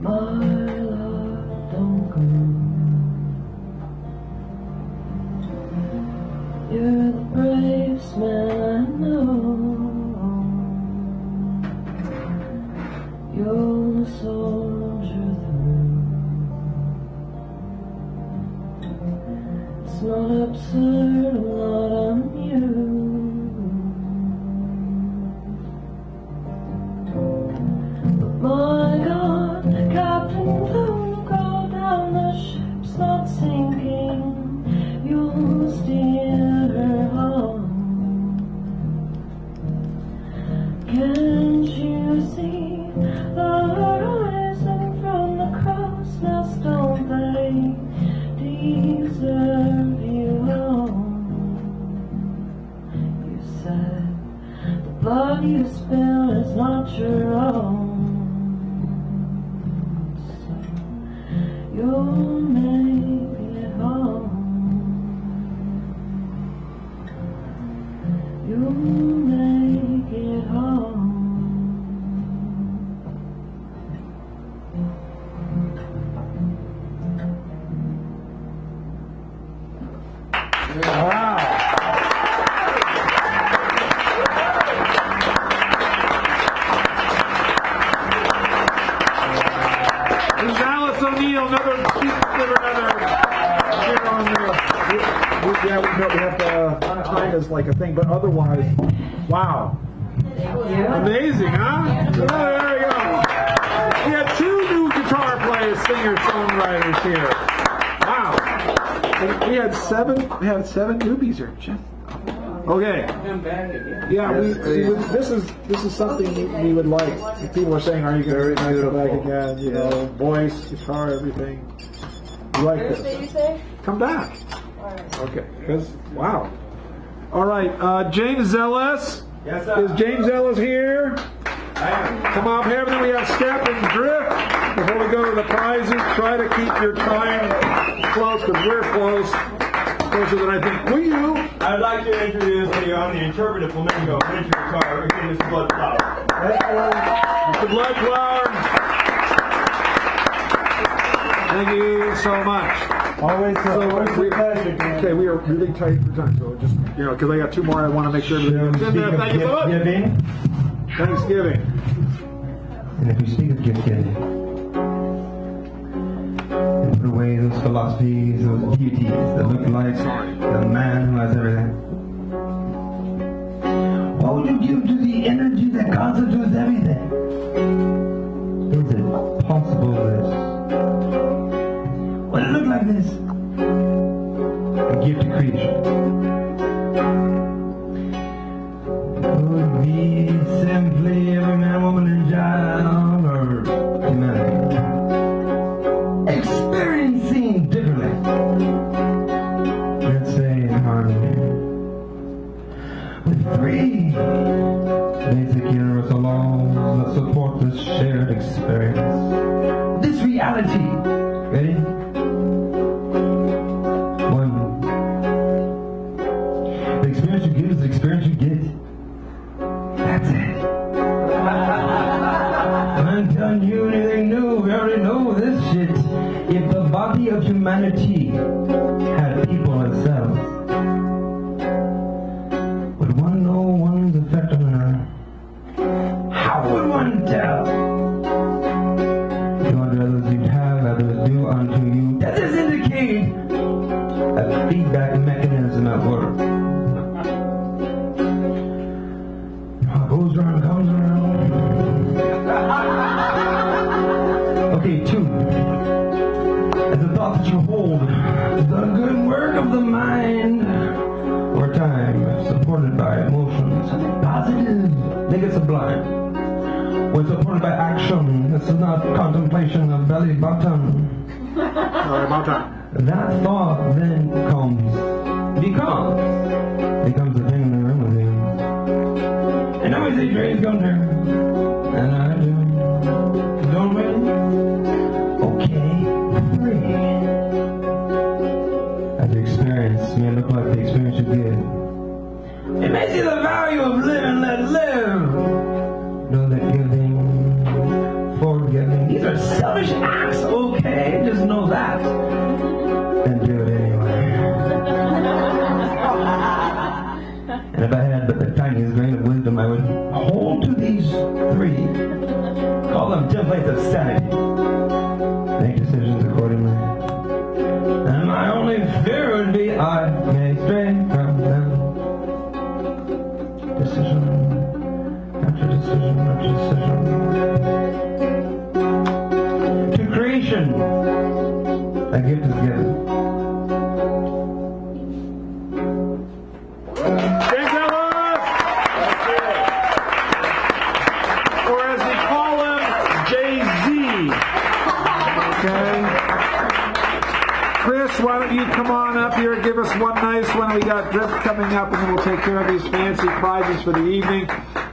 My love, don't go. You're the bravest man I know. You're the soldier through. It's not absurd, I'm not amused. But my God, Captain Blue, go down, the ship's not sinking. You'll steer her home. Can't you see the horizon from the cross? Now don't they deserve you home? You said the blood you spill is not your own. You'll make it home. You'll make it home. Wow. This is Alice O'Neill, another here on the. Yeah, we have time as like a thing, but otherwise, wow. Amazing, huh? Oh, there you go. We had two new guitar players, singers, songwriters here. Wow. And we had seven newbies here. Okay. Yeah, this is something we would like. People are saying, "Are you going to go back again?" You know, voice, guitar, everything. You like this? Thursday, you say? Come back. Alright. Okay. Because wow. All right. James Ellis. Yes, sir. Is James Ellis here? Come on, here. Then we have Step and Drift. Before we go to the prizes, try to keep your time close because we're close. Closer than I think. Will you? I'd like to introduce the interpretive flamingo miniature guitar, Mr. Bloodflower. Mr. Bloodflower. Thank you so much. Always a pleasure. Okay, we are really tight for time, so just, because I got two more, I want to make sure everything's in there. Thank you so much. Thanksgiving. And if we speak of gift giving, put away those philosophies, those deities that look like the man who has everything. What would you give to the energy that constitutes everything? Is it possible this? Would it look like this? A gift to creation. Would be simply every man, woman, and child, or humanity experiencing differently. Let's say in harmony with three basic universal laws that support this shared experience. This reality. Ready? One. The experience you give is the experience you get. That's it. I'm telling you anything new. We already know this shit. If the body of humanity had people as cells, would one know one's effect on another? How would one tell? Do unto others you'd have others do unto you. Does this indicate a feedback mechanism at work? What goes around comes around. Okay, 2. As the thought that you hold is the good work of the mind or time, supported by emotions, positive, make it sublime. When supported by action, this is not contemplation of belly button. That thought then becomes the thing in the room with you. And always these dreams come true. And I do. Don't we? Okay, 3. As your experience may look like the experience you give. It may see the value of living, let live. Know that giving, forgiving, these are selfish acts, okay? Just know that. And do it anyway. And if I had but the tiniest grain of wisdom, I would hold to these 3. Call them templates of sanity. Make decisions accordingly. And my only fear would be I may stray from them. Decision after decision after decision. To creation, a gift is given. Thanks, Ellis! Or as we call him, Jay-Z. Okay? Chris, why don't you come on up here and give us one nice one. We got Drip coming up, and then we'll take care of these fancy prizes for the evening.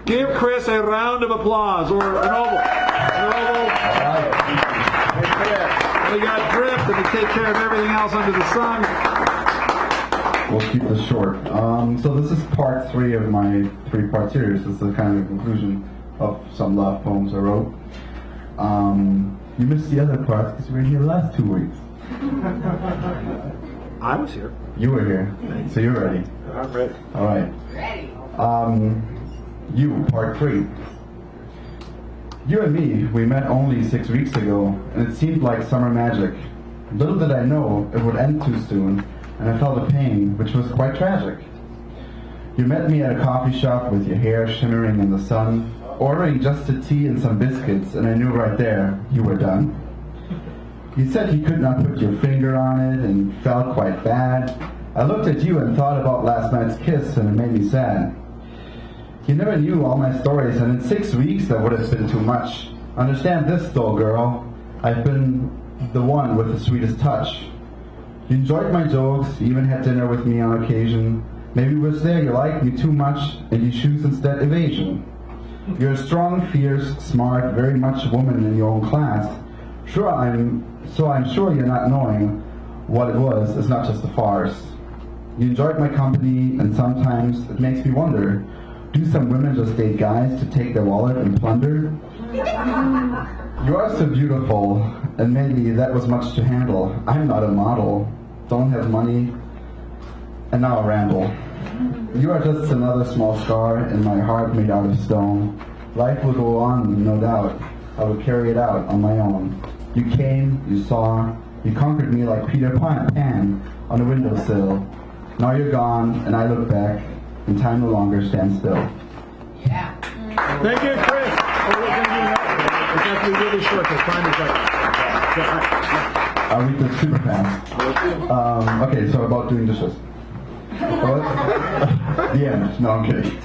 Give Chris a round of applause, or an oval. An oval. We got Drip, and we take care of everything else under the sun. We'll keep this short. So this is part 3 of my 3-part series. This is kind of the conclusion of some love poems I wrote. You missed the other parts because you were here the last 2 weeks. I was here. You were here, so you're ready. I'm ready. All right. Ready. You, part 3. You and me, we met only 6 weeks ago, and it seemed like summer magic. Little did I know it would end too soon, and I felt a pain, which was quite tragic. You met me at a coffee shop with your hair shimmering in the sun, ordering just a tea and some biscuits, and I knew right there you were done. You said you could not put your finger on it and felt quite bad. I looked at you and thought about last night's kiss, and it made me sad. You never knew all my stories, and in 6 weeks that would have been too much. Understand this though, girl. I've been the one with the sweetest touch. You enjoyed my jokes, you even had dinner with me on occasion. Maybe it was there you liked me too much, and you choose instead evasion. You're a strong, fierce, smart, very much a woman in your own class. I'm sure you're not knowing what it was. It's not just a farce. You enjoyed my company, and sometimes it makes me wonder, do some women just date guys to take their wallet and plunder? You are so beautiful, and maybe that was much to handle. I'm not a model, don't have money, and now I ramble. You are just another small scar in my heart made out of stone. Life will go on, no doubt. I will carry it out on my own. You came, you saw, You conquered me like Peter Pan on the windowsill. Now you're gone, and I look back, and time no longer stands still. Yeah. Thank you, Chris. It's actually really short because time is like. I'll read this super fast. Okay, so about doing dishes. The end. No, I'm kidding.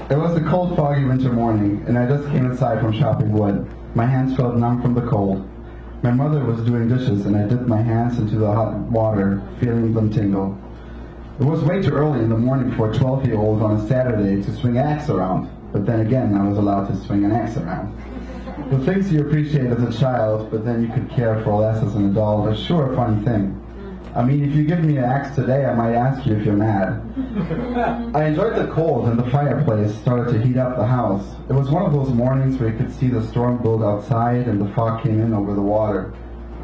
It was a cold, foggy winter morning, and I just came inside from chopping wood. My hands felt numb from the cold. My mother was doing dishes, and I dipped my hands into the hot water, feeling them tingle. It was way too early in the morning for a 12-year-old on a Saturday to swing an axe around, but then again, I was allowed to swing an axe around. The things you appreciate as a child, but then you could care for less as an adult, are sure a funny thing. I mean, if you give me an axe today, I might ask you if you're mad. I enjoyed the cold, and the fireplace started to heat up the house. It was one of those mornings where you could see the storm build outside and the fog came in over the water.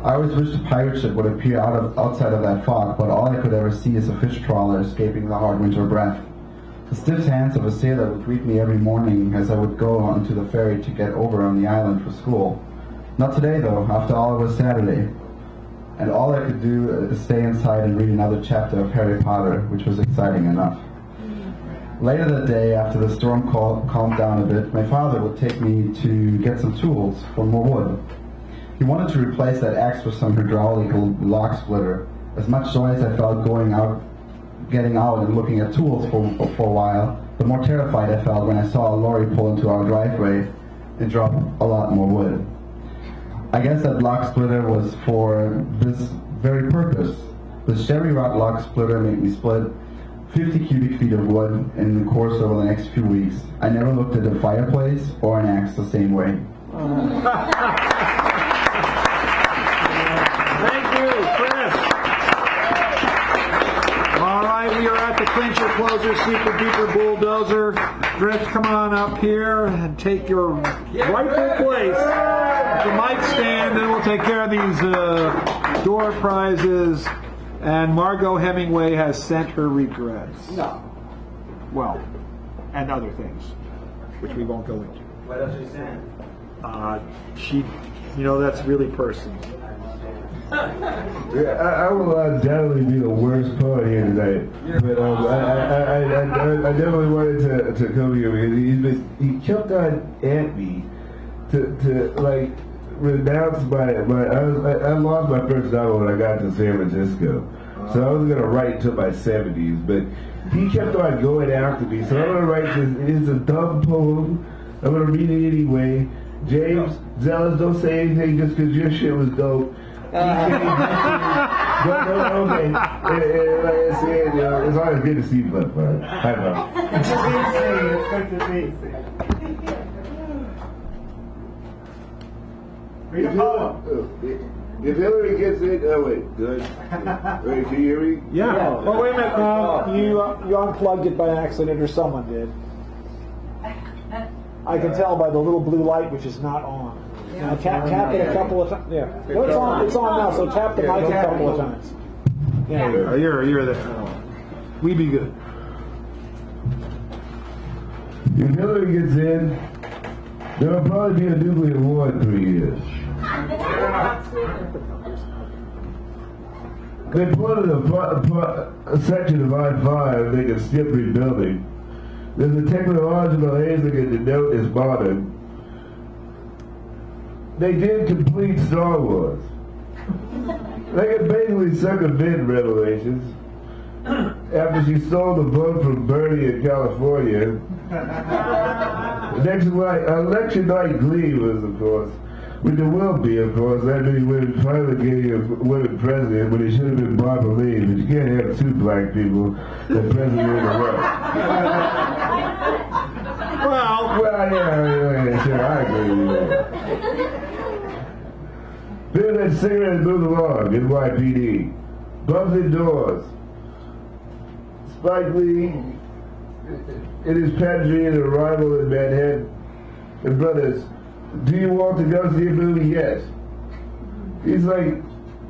I always wished a pirate ship would appear outside of that fog, but all I could ever see is a fish trawler escaping the hard winter breath. The stiff hands of a sailor would greet me every morning as I would go onto the ferry to get over on the island for school. Not today, though. After all, it was Saturday. And all I could do is stay inside and read another chapter of Harry Potter, which was exciting enough. Later that day, after the storm calmed down a bit, my father would take me to get some tools for more wood. He wanted to replace that axe with some hydraulic log splitter. As much joy as I felt getting out and looking at tools for a while, the more terrified I felt when I saw a lorry pull into our driveway and drop a lot more wood. I guess that log splitter was for this very purpose. The cherry rock log splitter made me split 50 cubic feet of wood in the course over the next few weeks. I never looked at a fireplace or an axe the same way. Thank you, Chris. All right, we are at the clincher, closer, super duper bulldozer. Chris, come on up here and take your rightful place. The mic stand, and we'll take care of these door prizes. And Margot Hemingway has sent her regrets. No. Well, and other things, which we won't go into. What else she sent? That's really personal. Yeah, I will undoubtedly be the worst poet here tonight, but I definitely wanted to come here because he kept on at me to like renounce my I lost my first novel when I got to San Francisco, so I was gonna write until my 70s, but he kept on going after me, so I'm gonna write this. It's a dumb poem. I'm gonna read it anyway. James, Zealous, don't say anything just because your shit was dope. Okay. Like I said, it's always good to see you, but hi, Bob. It's good to see. Read a poem. If Hillary gets it, oh wait, good. Wait, can you hear me? Yeah. Oh, wait a minute. You unplugged it by accident, or someone did. I can tell by the little blue light, which is not on. Now tap it a couple of times. Yeah. No, it's on now. So tap the mic a couple of times. Yeah. You're there. We be good. If Hillary gets in, there will probably be a nuclear war in 3 years. They flooded a section of I-5 they can skip rebuilding. There's a technological age that can denote as modern. They did complete Star Wars. They could basically circumvent Revelations. After she stole the vote from Bernie in California. Election night glee was, of course, which there will be, of course, after he finally getting a women president, when it should have been Barbara Lee, but you can't have two black people as president in a row. Well, yeah, sure, I agree with that. Bill that cigarette move along, NYPD. Bumps indoors. Spike Lee, in his pantry and arrival in Manhattan. And brothers, do you want to go see a movie? Yes. He's like,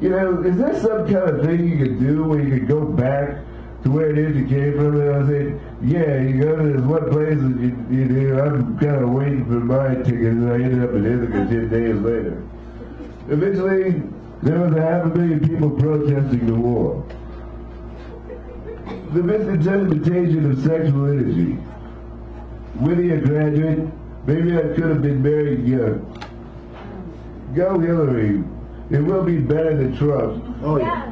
is there some kind of thing you could do where you could go back to where it is you came from? And I said, yeah, you go to this one place and you do. I'm kind of waiting for my ticket, and I ended up in Ithaca 10 days later. Eventually, there was 500,000 people protesting the war. The misinterpretation of sexual energy. Winnie, a graduate, maybe I could have been married young. Go Hillary. It will be better than Trump. Oh, yeah.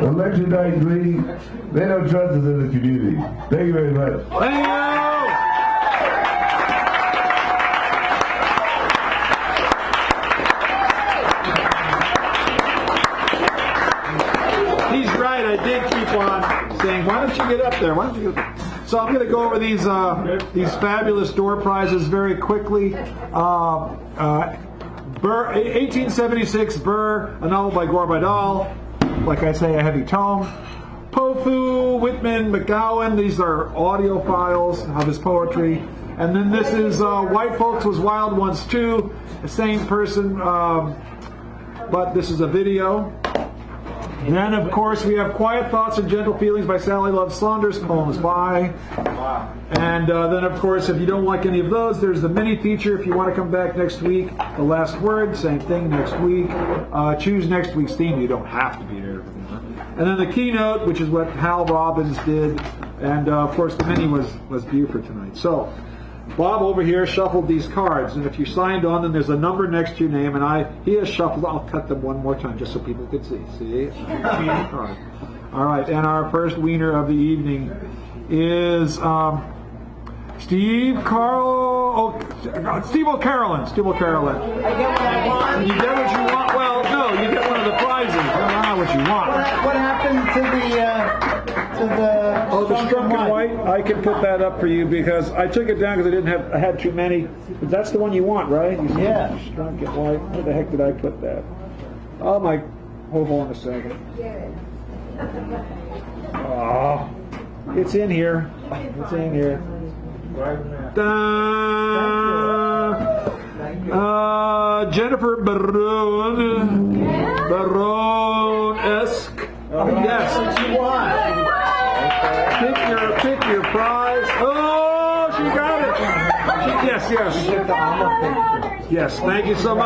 Election night, Brady. They don't trust us in the community. Thank you very much. Thank you. He's right. I did keep on saying, why don't you get up there? Why don't you get up there? So I'm going to go over these fabulous door prizes very quickly. Burr, 1876, Burr, a novel by Gore Vidal. Like I say, a heavy tome. Pofu, Whitman, McGowan. These are audio files of his poetry. And then this is White Folks Was Wild Once Too. The same person, but this is a video. Then, of course, we have Quiet Thoughts and Gentle Feelings by Sally Love Saunders, poems by. And then, of course, if you don't like any of those, there's the mini feature. If you want to come back next week, The Last Word, same thing next week. Choose next week's theme. You don't have to be there. And then the keynote, which is what Hal Robbins did. And, of course, the mini was Buford tonight. So, Bob over here shuffled these cards, and if you signed on, then there's a number next to your name, and he has shuffled. I'll cut them one more time just so people can see. See? All right. And our first wiener of the evening is Steve O'Carolyn. Steve O'Carolyn. I get what I want. You get what you want. Well, no, you get one of the prizes. That's not what you want. What happened to the Strunk and White? I can put that up for you because I took it down because I had too many. But that's the one you want, right? Yeah. Strunk and White. Where the heck did I put that? Oh my! Hold on a second. Oh, it's in here. It's in here. Jennifer Baron-esque. Yes. Pick your prize. Oh, she got it. Yes. Yes. Thank you so much.